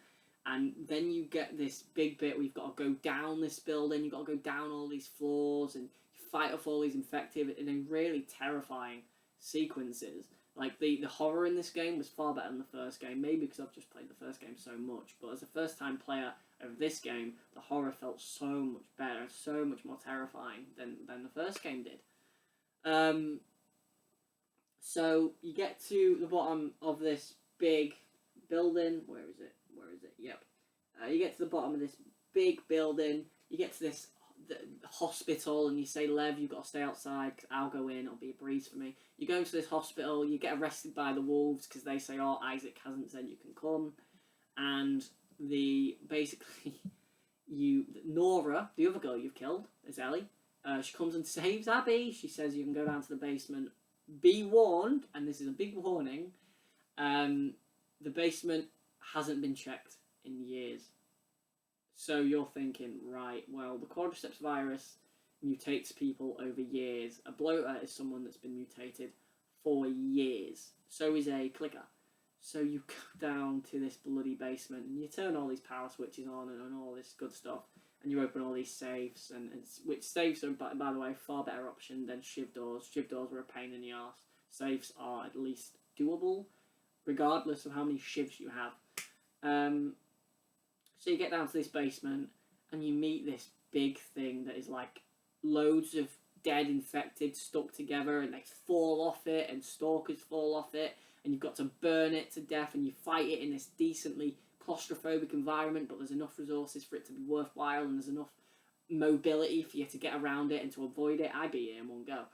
And then you get this big bit where you've got to go down this building, you've got to go down all these floors, and you fight off all these infected and really terrifying sequences. Like, the horror in this game was far better than the first game, maybe because I've just played the first game so much, but as a first-time player of this game, the horror felt so much better, so much more terrifying than the first game did. So you get to the bottom of this big building. Where is it? Yep. You get to the bottom of this big building. You get to this the hospital, and you say, Lev, you've got to stay outside, because I'll go in, it'll be a breeze for me. You go into this hospital, you get arrested by the wolves, because they say, oh, Isaac hasn't said you can come. And Nora, the other girl you've killed, is Ellie. She comes and saves Abby. She says you can go down to the basement. Be warned, and this is a big warning, the basement hasn't been checked in years. So you're thinking, right, well, the quadriceps virus mutates people over years. A bloater is someone that's been mutated for years. So is a clicker. So you go down to this bloody basement, and you turn all these power switches on and all this good stuff, and you open all these safes, which safes are, by the way, far better option than shiv doors. Shiv doors were a pain in the arse. Safes are at least doable, regardless of how many shivs you have. So you get down to this basement, and you meet this big thing that is like loads of dead infected stuck together, and they fall off it, and stalkers fall off it, and you've got to burn it to death, and you fight it in this decently claustrophobic environment, but there's enough resources for it to be worthwhile, and there's enough mobility for you to get around it and to avoid it. I beat it in one go.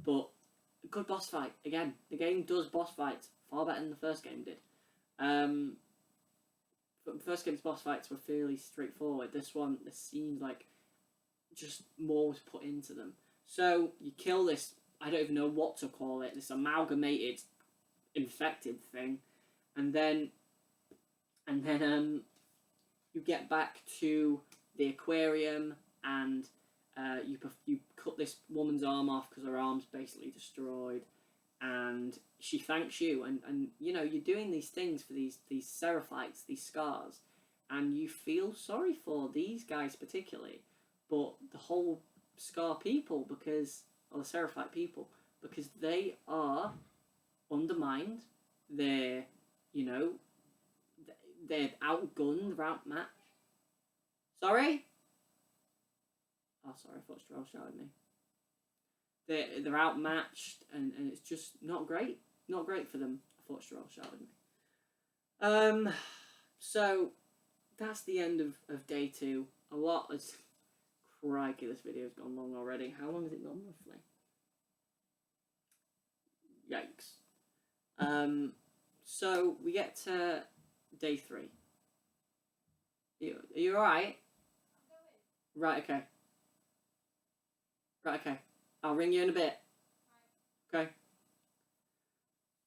But good boss fight. Again, the game does boss fights far better than the first game did. But the first game's boss fights were fairly straightforward. This one, there seems like just more was put into them. So you kill this, I don't even know what to call it, this amalgamated infected thing, and then you get back to the aquarium, and you cut this woman's arm off because her arm's basically destroyed, and she thanks you, and you know, you're doing these things for these seraphites, these scars, and you feel sorry for these guys particularly, but the whole scar people, because, or the seraphite people, because they are undermined, they're, you know, they're outgunned, they're outmatched. Sorry? Oh, sorry, I thought Stroll shouted me. They're outmatched, and it's just not great. Not great for them. I thought Stroll shouted me. So that's the end of day 2. A lot is... Crikey, this video's gone long already. How long has it gone, roughly? Yikes. So we get to day 3. Are you alright? Right, okay. Right, okay. I'll ring you in a bit. Okay.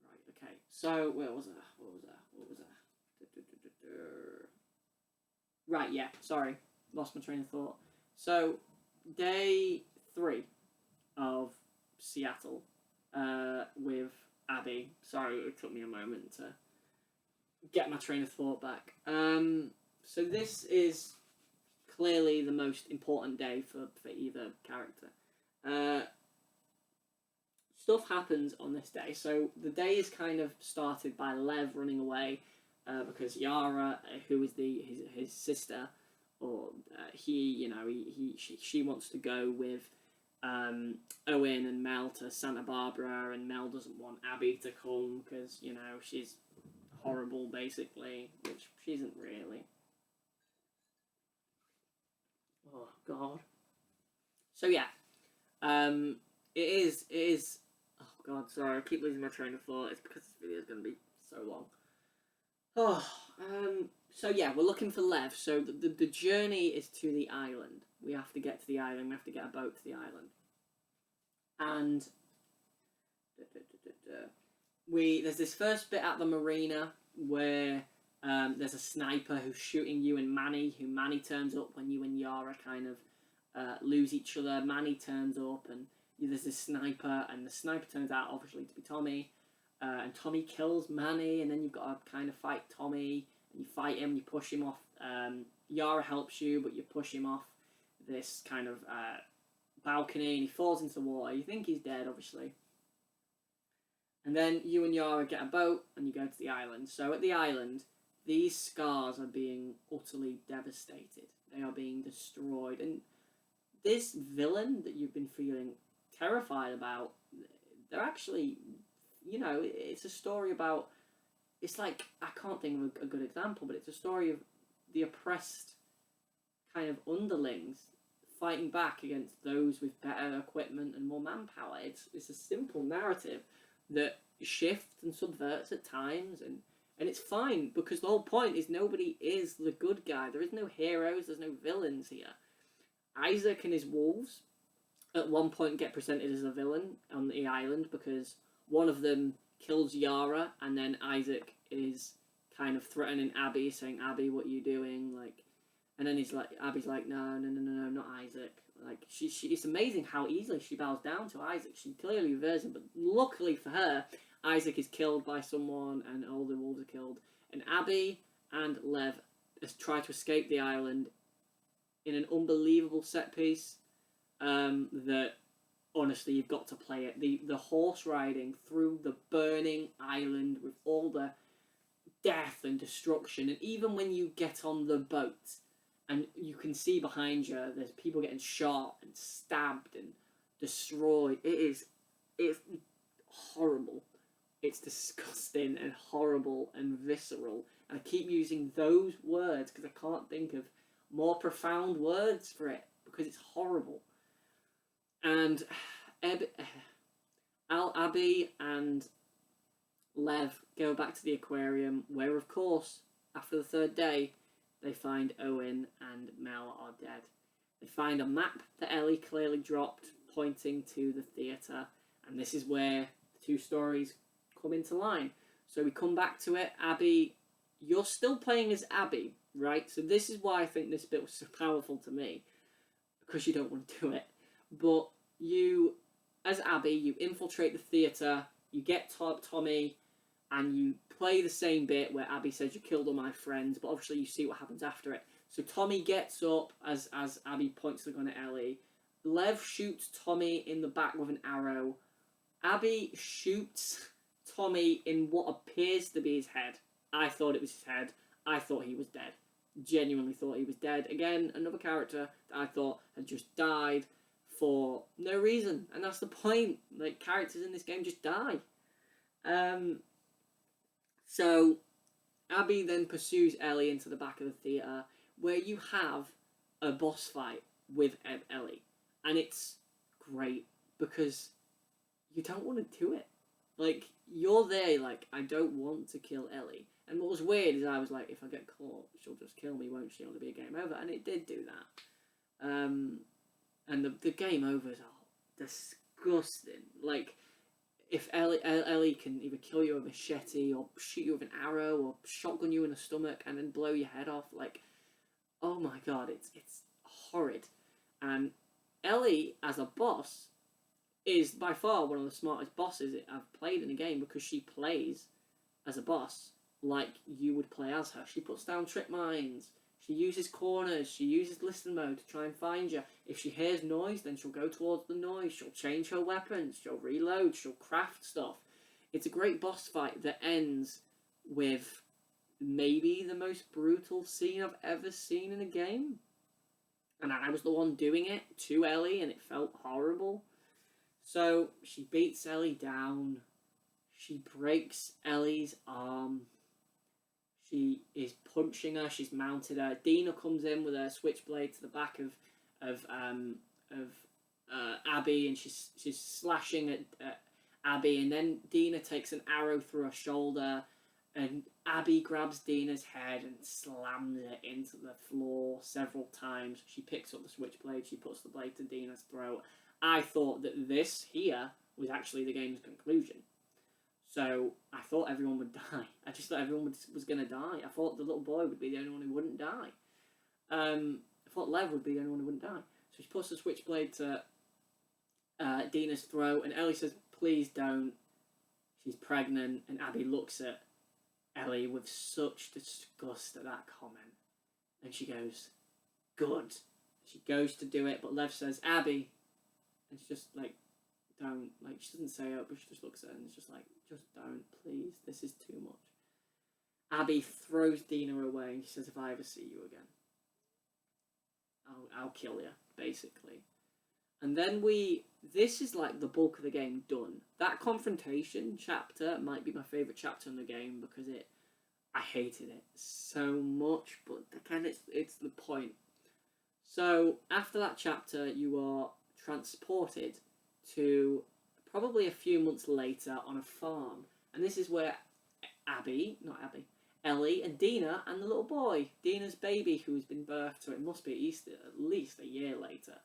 Right, okay. So, where was I? What was that? Right, yeah, sorry. Lost my train of thought. So, day 3 of Seattle with Abby. Sorry, it took me a moment to get my train of thought back. So this is clearly the most important day for either character. Stuff happens on this day. So the day is kind of started by Lev running away because Yara, who is his sister, or she wants to go with Owen and Mel to Santa Barbara, and Mel doesn't want Abby to come because, you know, she's horrible, basically, which she isn't really. Oh, God. So, yeah. It is... Oh, God, sorry, I keep losing my train of thought. It's because this video is going to be so long. Oh, so yeah, we're looking for Lev. So the journey is to the island. We have to get to the island. We have to get a boat to the island. And there's this first bit at the marina where there's a sniper who's shooting you and Manny. Manny turns up when you and Yara kind of lose each other. Manny turns up, and there's this sniper, and the sniper turns out obviously to be Tommy. And Tommy kills Manny, and then you've got to kind of fight Tommy. And you fight him, you push him off. Yara helps you, but you push him off this kind of balcony, and he falls into the water. You think he's dead, obviously. And then you and Yara get a boat, and you go to the island. So at the island, these scars are being utterly devastated. They are being destroyed. And this villain that you've been feeling terrified about, they're actually... You know, it's a story about... It's like, I can't think of a good example, but it's a story of the oppressed kind of underlings fighting back against those with better equipment and more manpower. It's a simple narrative that shifts and subverts at times, and it's fine, because the whole point is nobody is the good guy. There is no heroes, there's no villains here. Isaac and his wolves at one point get presented as a villain on the island, because one of them kills Yara, and then Isaac is kind of threatening Abby, saying, "Abby, what are you doing?" Like, and then Abby's like, "No, not Isaac." Like, it's amazing how easily she bows down to Isaac. She clearly reveres him, but luckily for her, Isaac is killed by someone, and all the wolves are killed. And Abby and Lev try to escape the island in an unbelievable set piece that... Honestly, you've got to play it. The horse riding through the burning island with all the death and destruction. And even when you get on the boat and you can see behind you, there's people getting shot and stabbed and destroyed. It's horrible. It's disgusting and horrible and visceral. And I keep using those words because I can't think of more profound words for it, because it's horrible. And Abby and Lev go back to the aquarium, where, of course, after the 3rd day, they find Owen and Mel are dead. They find a map that Ellie clearly dropped, pointing to the theatre, and this is where the 2 stories come into line. So we come back to it. Abby, you're still playing as Abby, right? So this is why I think this bit was so powerful to me, because you don't want to do it. But you, as Abby, you infiltrate the theatre, you get Tommy, and you play the same bit where Abby says you killed all my friends, but obviously you see what happens after it. So Tommy gets up as Abby points the gun at Ellie. Lev shoots Tommy in the back with an arrow. Abby shoots Tommy in what appears to be his head. I thought it was his head. I thought he was dead. Genuinely thought he was dead. Again, another character that I thought had just died for no reason. And that's the point. Like, characters in this game just die. So, Abby then pursues Ellie into the back of the theatre, where you have a boss fight with Ellie. And it's great, because you don't want to do it. Like, you're there, like, I don't want to kill Ellie. And what was weird is I was like, if I get caught, she'll just kill me, won't she? It'll be a game over. And it did do that. And the game overs are disgusting. Like, if Ellie can either kill you with a machete, or shoot you with an arrow, or shotgun you in the stomach and then blow your head off, like, oh my god, it's horrid. And Ellie, as a boss, is by far one of the smartest bosses I've played in a game, because she plays as a boss like you would play as her. She puts down trip mines, she uses corners, she uses listen mode to try and find you. If she hears noise, then she'll go towards the noise, she'll change her weapons, she'll reload, she'll craft stuff. It's a great boss fight that ends with maybe the most brutal scene I've ever seen in a game. And I was the one doing it to Ellie, and it felt horrible. So she beats Ellie down. She breaks Ellie's arm. She is punching her. She's mounted her. Dina comes in with her switchblade to the back of Abby, and she's slashing at Abby. And then Dina takes an arrow through her shoulder, and Abby grabs Dina's head and slams it into the floor several times. She picks up the switchblade. She puts the blade to Dina's throat. I thought that this here was actually the game's conclusion. So I thought everyone would die. I just thought everyone was going to die. I thought the little boy would be the only one who wouldn't die. I thought Lev would be the only one who wouldn't die. So she puts the switchblade to Dina's throat, and Ellie says, please don't. She's pregnant, and Abby looks at Ellie with such disgust at that comment. And she goes, good. She goes to do it, but Lev says, Abby. And she's just like, don't. Like, she doesn't say it, but she just looks at her and is just like, just don't, please. This is too much. Abby throws Dina away, and she says, if I ever see you again, I'll kill you, basically. And then this is like the bulk of the game done. That confrontation chapter might be my favourite chapter in the game, because I hated it so much, but again, it's the point. So after that chapter, you are transported to probably a few months later on a farm, and this is where Ellie and Dina and the little boy, Dina's baby, who's been birthed, so it must be at least a year later,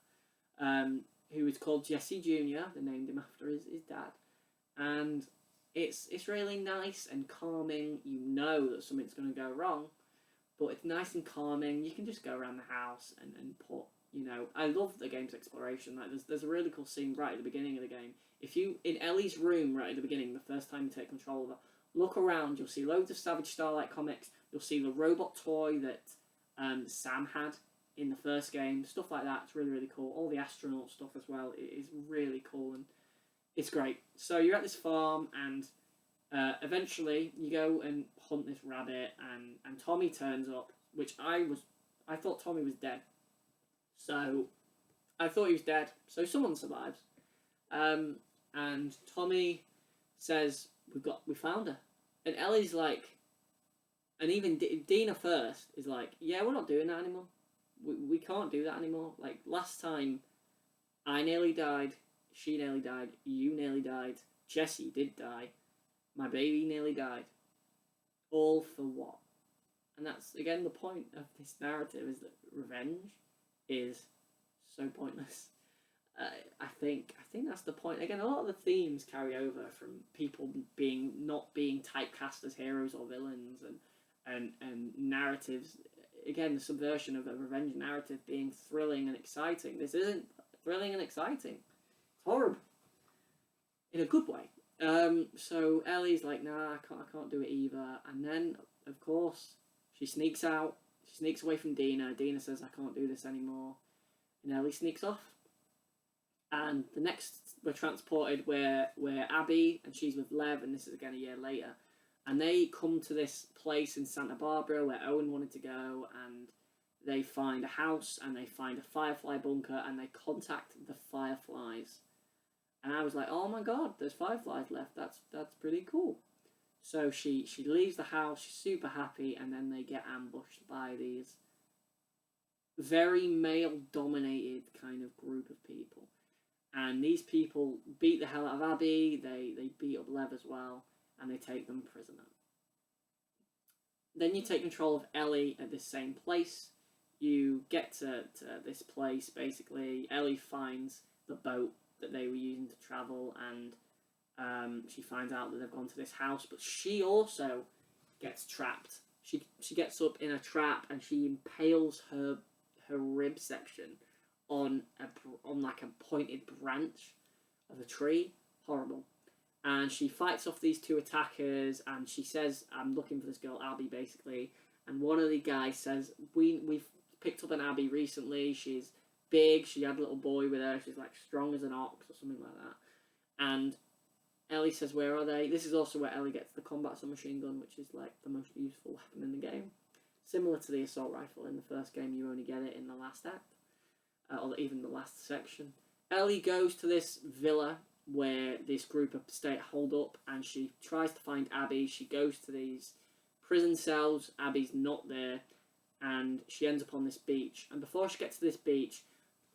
who is called Jesse Jr. They named him after his dad, and it's really nice and calming. You know that something's going to go wrong, but it's nice and calming. You can just go around the house and put, I love the game's exploration. Like, there's a really cool scene right at the beginning of the game. If you, in Ellie's room right at the beginning, the first time you take control of her, look around, you'll see loads of Savage Starlight comics. You'll see the robot toy that Sam had in the first game. Stuff like that. It's really, really cool. All the astronaut stuff as well. It is really cool, and it's great. So you're at this farm, and eventually you go and hunt this rabbit, and Tommy turns up, which I thought Tommy was dead. So I thought he was dead. So someone survives. And Tommy says, we found her. And Ellie's like, and even Dina first is like, yeah, we're not doing that anymore. We can't do that anymore. Like, last time, I nearly died, she nearly died, you nearly died, Jesse did die, my baby nearly died. All for what? And that's, again, the point of this narrative, is that revenge is so pointless. I think that's the point. Again, a lot of the themes carry over from people not being typecast as heroes or villains, and narratives. Again, the subversion of a revenge narrative being thrilling and exciting. This isn't thrilling and exciting. It's horrible. In a good way. So Ellie's like, nah, I can't do it either. And then, of course, she sneaks out. She sneaks away from Dina. Dina says, I can't do this anymore. And Ellie sneaks off. And the next, we're transported where Abby, and she's with Lev, and this is again a year later. And they come to this place in Santa Barbara where Owen wanted to go, and they find a house, and they find a Firefly bunker, and they contact the Fireflies. And I was like, oh my god, there's Fireflies left. That's pretty cool. So she leaves the house, she's super happy, and then they get ambushed by these very male-dominated kind of group of people. And these people beat the hell out of Abby, they beat up Lev as well, and they take them prisoner. Then you take control of Ellie at this same place. You get to this place, basically. Ellie finds the boat that they were using to travel, and she finds out that they've gone to this house, but she also gets trapped. She gets up in a trap, and she impales her rib section on like a pointed branch of a tree. Horrible. And she fights off these two attackers, and she says, I'm looking for this girl, Abby, basically. And one of the guys says, we've picked up an Abby recently. She's big. She had a little boy with her. She's like strong as an ox or something like that. And Ellie says, where are they? This is also where Ellie gets the combat submachine gun, which is like the most useful weapon in the game. Similar to the assault rifle in the first game, you only get it in the last act. Or even the last section. Ellie goes to this villa where this group of state hold up, and she tries to find Abby. She goes to these prison cells. Abby's not there, and she ends up on this beach. And before she gets to this beach,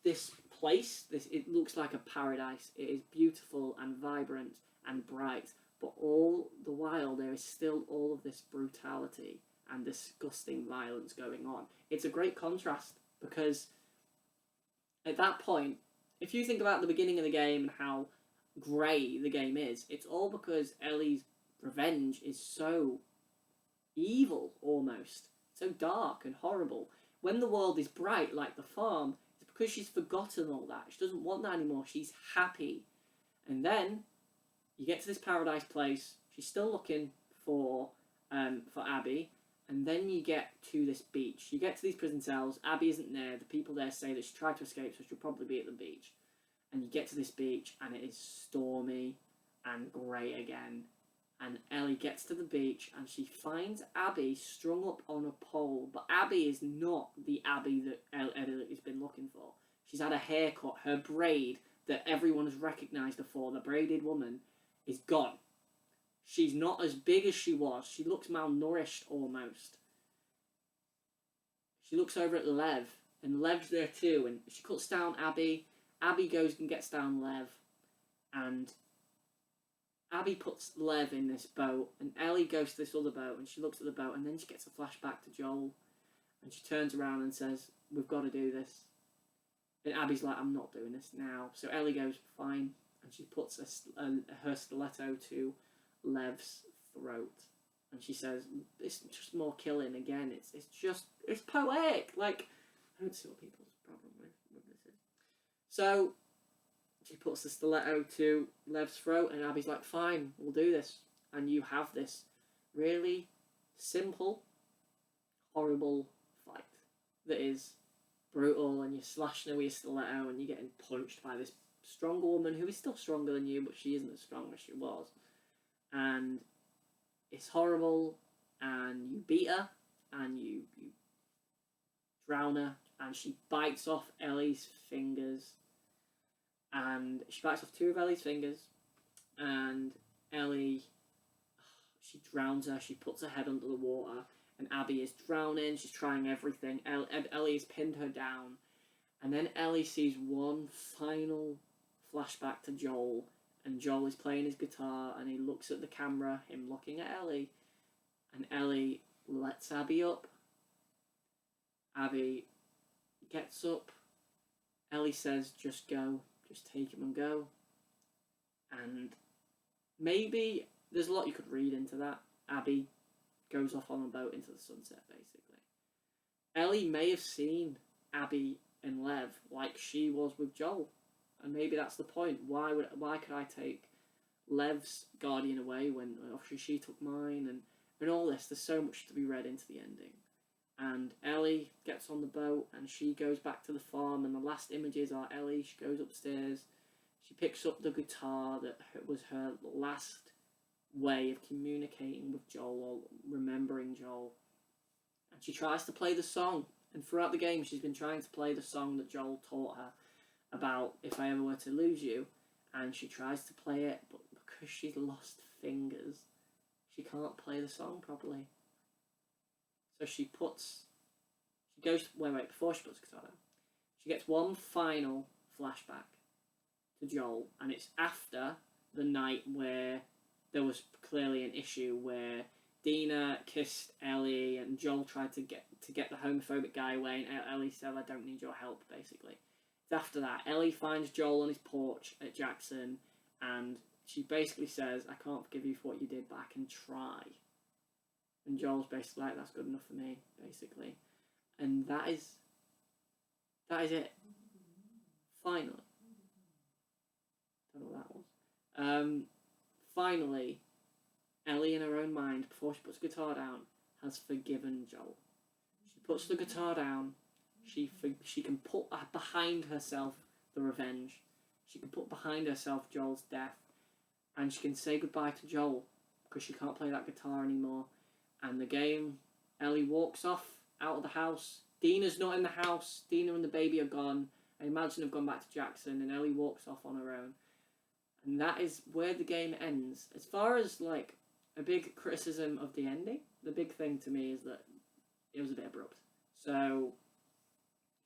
this place, it looks like a paradise. It is beautiful and vibrant and bright, but all the while there is still all of this brutality and disgusting violence going on. It's a great contrast, because at that point, if you think about the beginning of the game and how grey the game is, it's all because Ellie's revenge is so evil, almost. So dark and horrible. When the world is bright, like the farm, it's because she's forgotten all that. She doesn't want that anymore. She's happy. And then you get to this paradise place. She's still looking for Abby. And then you get to this beach. You get to these prison cells. Abby isn't there. The people there say that she tried to escape, so she'll probably be at the beach. And you get to this beach, and it is stormy and grey again. And Ellie gets to the beach, and she finds Abby strung up on a pole. But Abby is not the Abby that Ellie has been looking for. She's had a haircut. Her braid that everyone has recognised her for, the braided woman, is gone. She's not as big as she was. She looks malnourished almost. She looks over at Lev, and Lev's there too, and she cuts down Abby. Abby goes and gets down Lev, and Abby puts Lev in this boat, and Ellie goes to this other boat, and she looks at the boat, and then she gets a flashback to Joel, and she turns around and says, we've got to do this. And Abby's like, I'm not doing this now. So Ellie goes, fine, and she puts her stiletto to Lev's throat, and she says, it's just more killing again. It's poetic. Like, I don't see what people's problem with this is. So she puts the stiletto to Lev's throat, and Abby's like, fine, we'll do this. And you have this really simple, horrible fight that is brutal, and you're slashing her with your stiletto, and you're getting punched by this stronger woman who is still stronger than you, but she isn't as strong as she was. And it's horrible, and you beat her, and you drown her, and she bites off Ellie's fingers, and she bites off two of Ellie's fingers, and Ellie, she drowns her. She puts her head under the water, and Abby is drowning. She's trying everything. Ellie has pinned her down, and then Ellie sees one final flashback to Joel, and Joel is playing his guitar, and he looks at the camera, him looking at Ellie, and Ellie lets Abby up. Abby gets up. Ellie says, just go. Just take him and go. And maybe there's a lot you could read into that. Abby goes off on a boat into the sunset, basically. Ellie may have seen Abby and Lev like she was with Joel, and maybe that's the point. Why could I take Lev's guardian away when obviously she took mine, and all this? There's so much to be read into the ending. And Ellie gets on the boat and she goes back to the farm, and the last images are Ellie. She goes upstairs, she picks up the guitar that was her last way of communicating with Joel or remembering Joel, and she tries to play the song. And throughout the game she's been trying to play the song that Joel taught her about If I Ever Were to Lose You, and she tries to play it, but because she's lost fingers, she can't play the song properly. So she goes, before she puts the guitar down, she gets one final flashback to Joel, and it's after the night where there was clearly an issue where Dina kissed Ellie and Joel tried to get the homophobic guy away, and Ellie said, I don't need your help, basically. It's after that. Ellie finds Joel on his porch at Jackson, and she basically says, I can't forgive you for what you did, but I can try. And Joel's basically like, that's good enough for me, basically. And that is it. Finally. Don't know what that was. Finally, Ellie in her own mind, before she puts the guitar down, has forgiven Joel. She puts the guitar down. She can put behind herself the revenge. She can put behind herself Joel's death. And she can say goodbye to Joel because she can't play that guitar anymore. And the game, Ellie walks off out of the house. Dina's not in the house. Dina and the baby are gone. I imagine they've gone back to Jackson, and Ellie walks off on her own. And that is where the game ends. As far as, like, a big criticism of the ending, the big thing to me is that it was a bit abrupt. So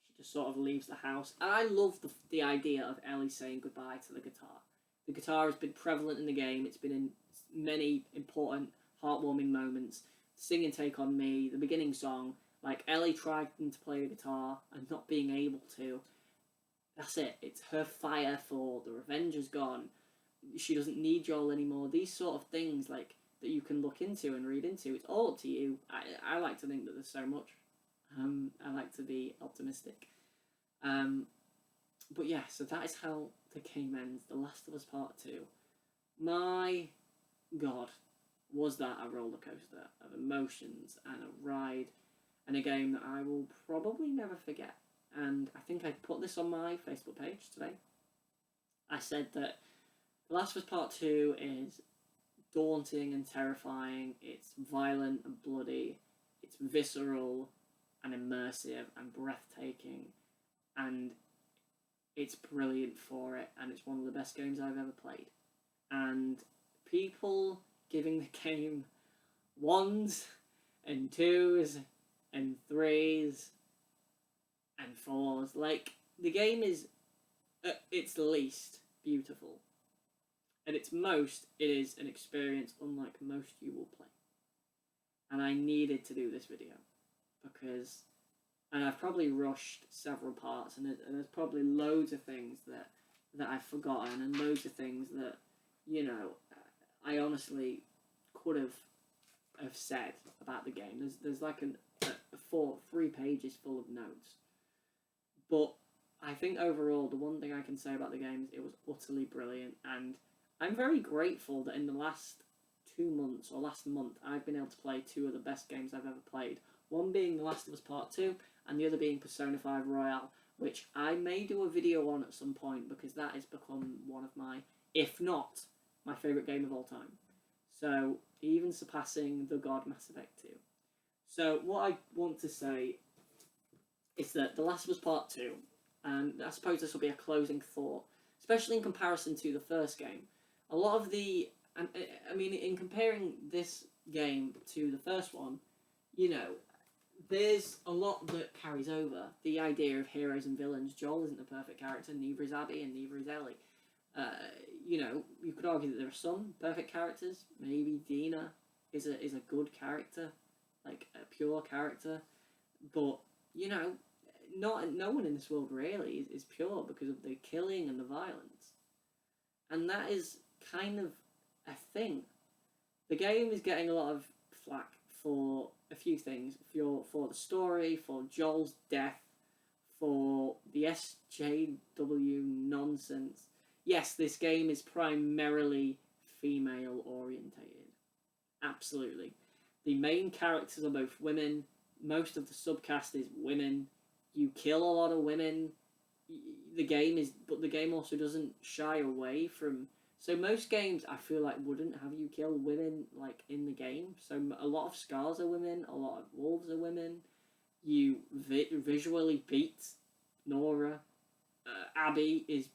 she just sort of leaves the house. And I love the idea of Ellie saying goodbye to the guitar. The guitar has been prevalent in the game. It's been in many important, heartwarming moments. Sing and Take On Me, the beginning song, like Ellie trying to play the guitar and not being able to. That's it. It's her fire for the revenge is gone. She doesn't need Joel anymore. These sort of things like that you can look into and read into. It's all up to you. I like to think that there's so much. I like to be optimistic. But yeah, so that is how the game ends. The Last of Us Part 2. My God. Was that a roller coaster of emotions and a ride and a game that I will probably never forget. And I think I put this on my Facebook page today. I said that The Last of Us Part 2 is daunting and terrifying. It's violent and bloody. It's visceral and immersive and breathtaking. And it's brilliant for it. And it's one of the best games I've ever played. And people giving the game 1s and 2s and 3s and 4s. Like, the game is at its least beautiful. At its most, it is an experience unlike most you will play. And I needed to do this video because, and I've probably rushed several parts, and there's probably loads of things that I've forgotten, and loads of things that, you know, I honestly could have said about the game. There's like three pages full of notes. But I think overall, the one thing I can say about the game is it was utterly brilliant, and I'm very grateful that in the last 2 months, or last month, I've been able to play two of the best games I've ever played. One being The Last of Us Part 2, and the other being Persona 5 Royale, which I may do a video on at some point, because that has become one of my, if not my favourite game of all time. So, even surpassing the God Mass Effect 2. So, what I want to say is that The Last of Us Part 2, and I suppose this will be a closing thought, especially in comparison to the first game, a lot of the, I mean, in comparing this game to the first one, you know, there's a lot that carries over. The idea of heroes and villains. Joel isn't the perfect character, neither is Abby, and neither is Ellie. You know, you could argue that there are some perfect characters. Maybe Dina is a good character, like a pure character. But, you know, no one in this world really is pure because of the killing and the violence. And that is kind of a thing. The game is getting a lot of flack for a few things. For the story, for Joel's death, for the SJW nonsense. Yes, this game is primarily female orientated. Absolutely. The main characters are both women. Most of the subcast is women. You kill a lot of women. But the game also doesn't shy away from. So most games, I feel like, wouldn't have you kill women like in the game. So a lot of Scars are women. A lot of Wolves are women. You visually beat Nora. Abby is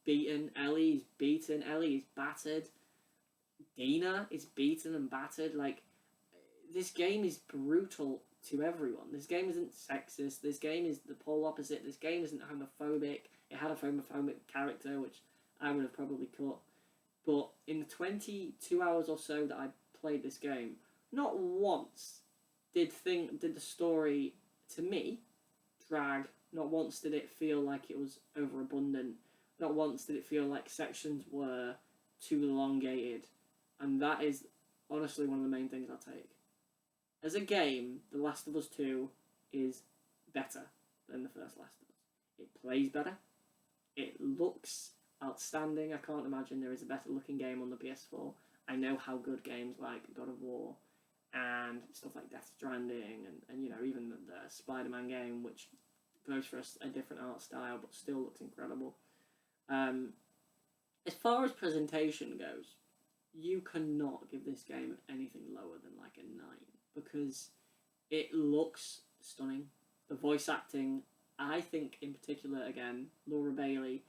beaten. Ellie is beaten. Ellie is battered. Dina is beaten and battered. Like, this game is brutal to everyone. This game isn't sexist. This game is the polar opposite. This game isn't homophobic. It had a homophobic character, which I would have probably cut. But in the 22 hours or so that I played this game, not once did the story, to me, drag. Not once did it feel like it was overabundant. Not once did it feel like sections were too elongated. And that is honestly one of the main things I take. As a game, The Last of Us 2 is better than the first Last of Us. It plays better. It looks outstanding. I can't imagine there is a better looking game on the PS4. I know how good games like God of War and stuff like Death Stranding and you know, even the Spider-Man game, which goes for a different art style but still looks incredible. As far as presentation goes, you cannot give this game anything lower than like a 9 because it looks stunning. The voice acting, I think in particular, again, Laura Bailey,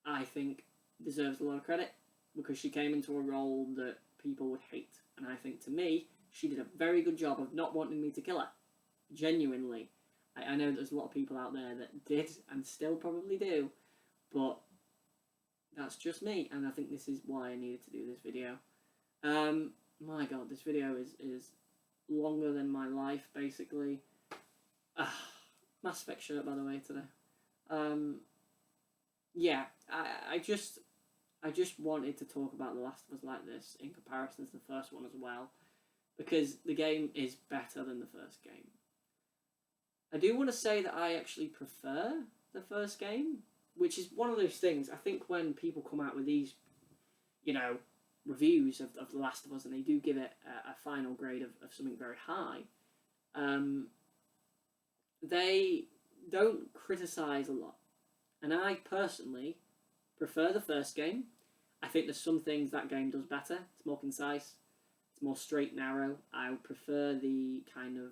I think deserves a lot of credit because she came into a role that people would hate. And I think, to me, she did a very good job of not wanting me to kill her. Genuinely. I know there's a lot of people out there that did and still probably do, but that's just me, and I think this is why I needed to do this video. My god, this video is longer than my life, basically. Mass Effect shirt, by the way, today. Yeah, I just wanted to talk about The Last of Us like this in comparison to the first one as well, because the game is better than the first game. I do want to say that I actually prefer the first game, which is one of those things. I think when people come out with these, you know, reviews of The Last of Us and they do give it a final grade of something very high, they don't criticise a lot. And I personally prefer the first game. I think there's some things that game does better. It's more concise. It's more straight, narrow. I would prefer the kind of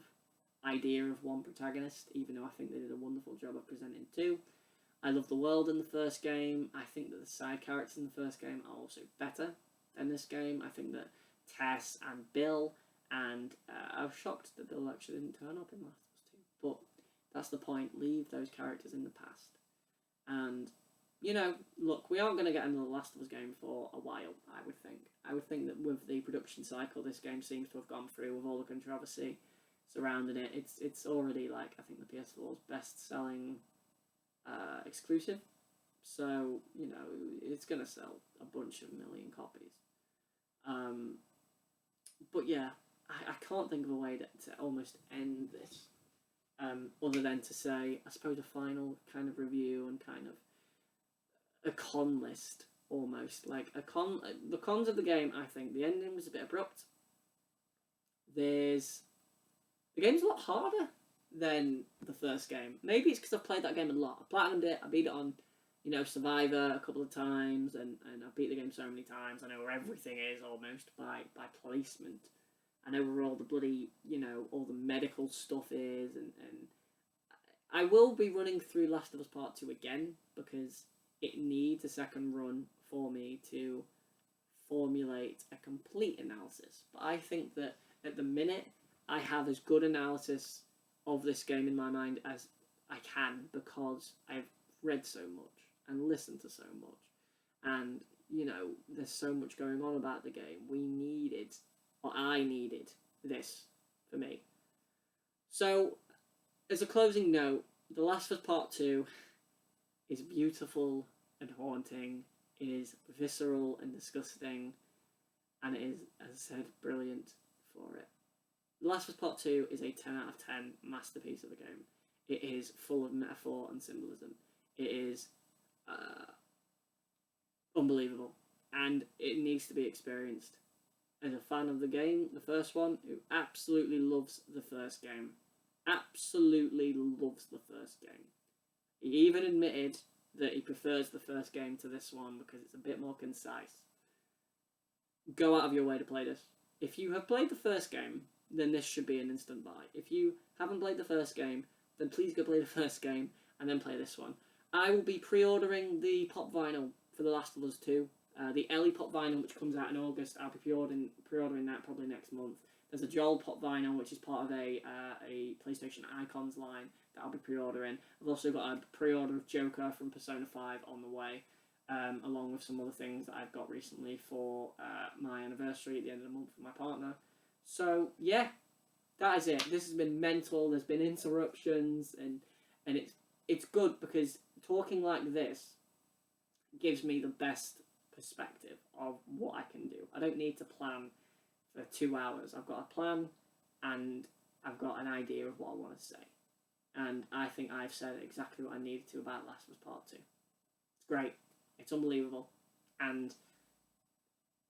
idea of one protagonist, even though I think they did a wonderful job of presenting two. I love the world in the first game. I think that the side characters in the first game are also better than this game. I think that Tess and Bill, and I was shocked that Bill actually didn't turn up in Last of Us 2, but that's the point. Leave those characters in the past. And, you know, look, we aren't going to get another Last of Us game for a while, I would think. I would think that with the production cycle this game seems to have gone through, with all the controversy surrounding it, it's already, like, I think the PS4's best-selling exclusive. So, you know, it's going to sell a bunch of million copies. But yeah, I can't think of a way to almost end this. Other than to say, I suppose, a final kind of review and kind of a con list, almost. Like, the cons of the game, I think, the ending was a bit abrupt. The game's a lot harder than the first game. Maybe it's because I've played that game a lot. I platinumed it, I beat it on, you know, Survivor a couple of times, and I beat the game so many times. I know where everything is, almost, by placement. I know where all the bloody, you know, all the medical stuff is, and I will be running through Last of Us Part 2 again, because it needs a second run for me to formulate a complete analysis. But I think that at the minute, I have as good analysis of this game in my mind as I can, because I've read so much and listened to so much. And, you know, there's so much going on about the game. I needed this for me. So, as a closing note, The Last of Us Part 2 is beautiful and haunting. It is visceral and disgusting. And it is, as I said, brilliant for it. The Last of Us Part 2 is a 10 out of 10 masterpiece of a game. It is full of metaphor and symbolism. It is unbelievable, and it needs to be experienced. As a fan of the game, the first one, who absolutely loves the first game, absolutely loves the first game. He even admitted that he prefers the first game to this one because it's a bit more concise. Go out of your way to play this. If you have played the first game, then this should be an instant buy. If you haven't played the first game, then please go play the first game and then play this one. I will be pre-ordering the pop vinyl for The Last of Us 2. The Ellie pop vinyl, which comes out in August, I'll be pre-ordering that probably next month. There's a Joel pop vinyl, which is part of a PlayStation Icons line that I'll be pre-ordering. I've also got a pre-order of Joker from Persona 5 on the way, along with some other things that I've got recently for my anniversary at the end of the month with my partner. So, yeah, that is it. This has been mental. There's been interruptions, and it's good because talking like this gives me the best perspective of what I can do. I don't need to plan for 2 hours. I've got a plan, and I've got an idea of what I want to say. And I think I've said exactly what I needed to about Last of Us Part 2. It's great. It's unbelievable. And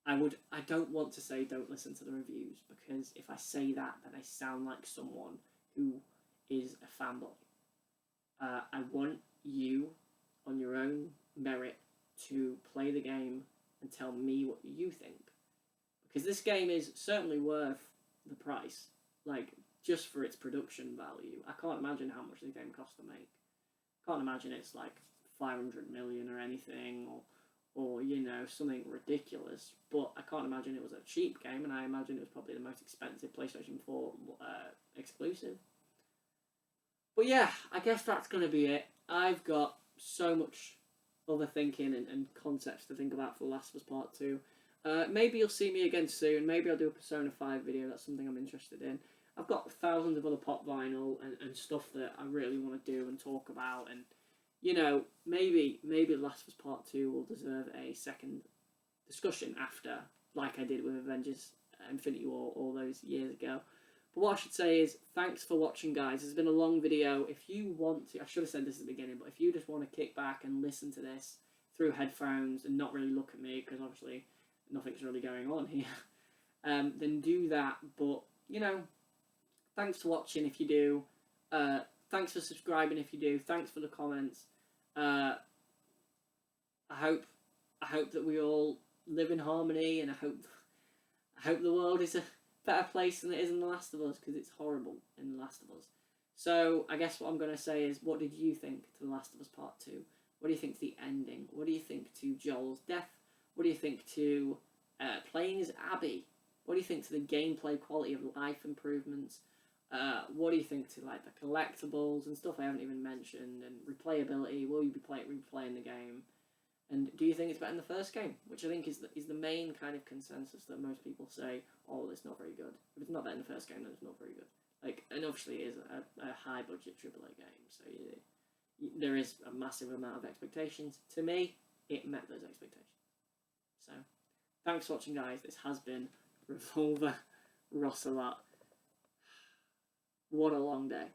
I don't want to say don't listen to the reviews, because if I say that, then I sound like someone who is a fanboy. I want you, on your own merit, to play the game and tell me what you think. Because this game is certainly worth the price. Like, just for its production value. I can't imagine how much the game cost to make. I can't imagine it's like 500 million or anything, or you know, something ridiculous. But I can't imagine it was a cheap game, and I imagine it was probably the most expensive PlayStation 4 exclusive. But yeah, I guess that's going to be it. I've got so much other thinking and concepts to think about for The Last of Us Part 2. Maybe you'll see me again soon. Maybe I'll do a Persona 5 video. That's something I'm interested in. I've got thousands of other pop vinyl and stuff that I really want to do and talk about. And, you know, maybe The Last of Us Part 2 will deserve a second discussion after, like I did with Avengers Infinity War all those years ago. But what I should say is, thanks for watching, guys. It's been a long video. If you want to, I should have said this at the beginning, but if you just want to kick back and listen to this through headphones and not really look at me, because obviously nothing's really going on here, then do that. But, you know, thanks for watching if you do. Thanks for subscribing if you do. Thanks for the comments. I hope that we all live in harmony, and I hope the world is a better place than it is in The Last of Us, because it's horrible in The Last of Us. So I guess what I'm going to say is, what did you think to The Last of Us Part 2? What do you think to the ending? What do you think to Joel's death? What do you think to playing as Abby? What do you think to the gameplay quality of life improvements? What do you think to like the collectibles and stuff I haven't even mentioned, and replayability? Will you be replaying the game? And do you think it's better than the first game? Which I think is the main kind of consensus that most people say, oh, it's not very good. If it's not better than the first game, then it's not very good. Like, and obviously it is a high-budget AAA game, so there is a massive amount of expectations. To me, it met those expectations. So, thanks for watching, guys. This has been Revolver Rossalot. What a long day.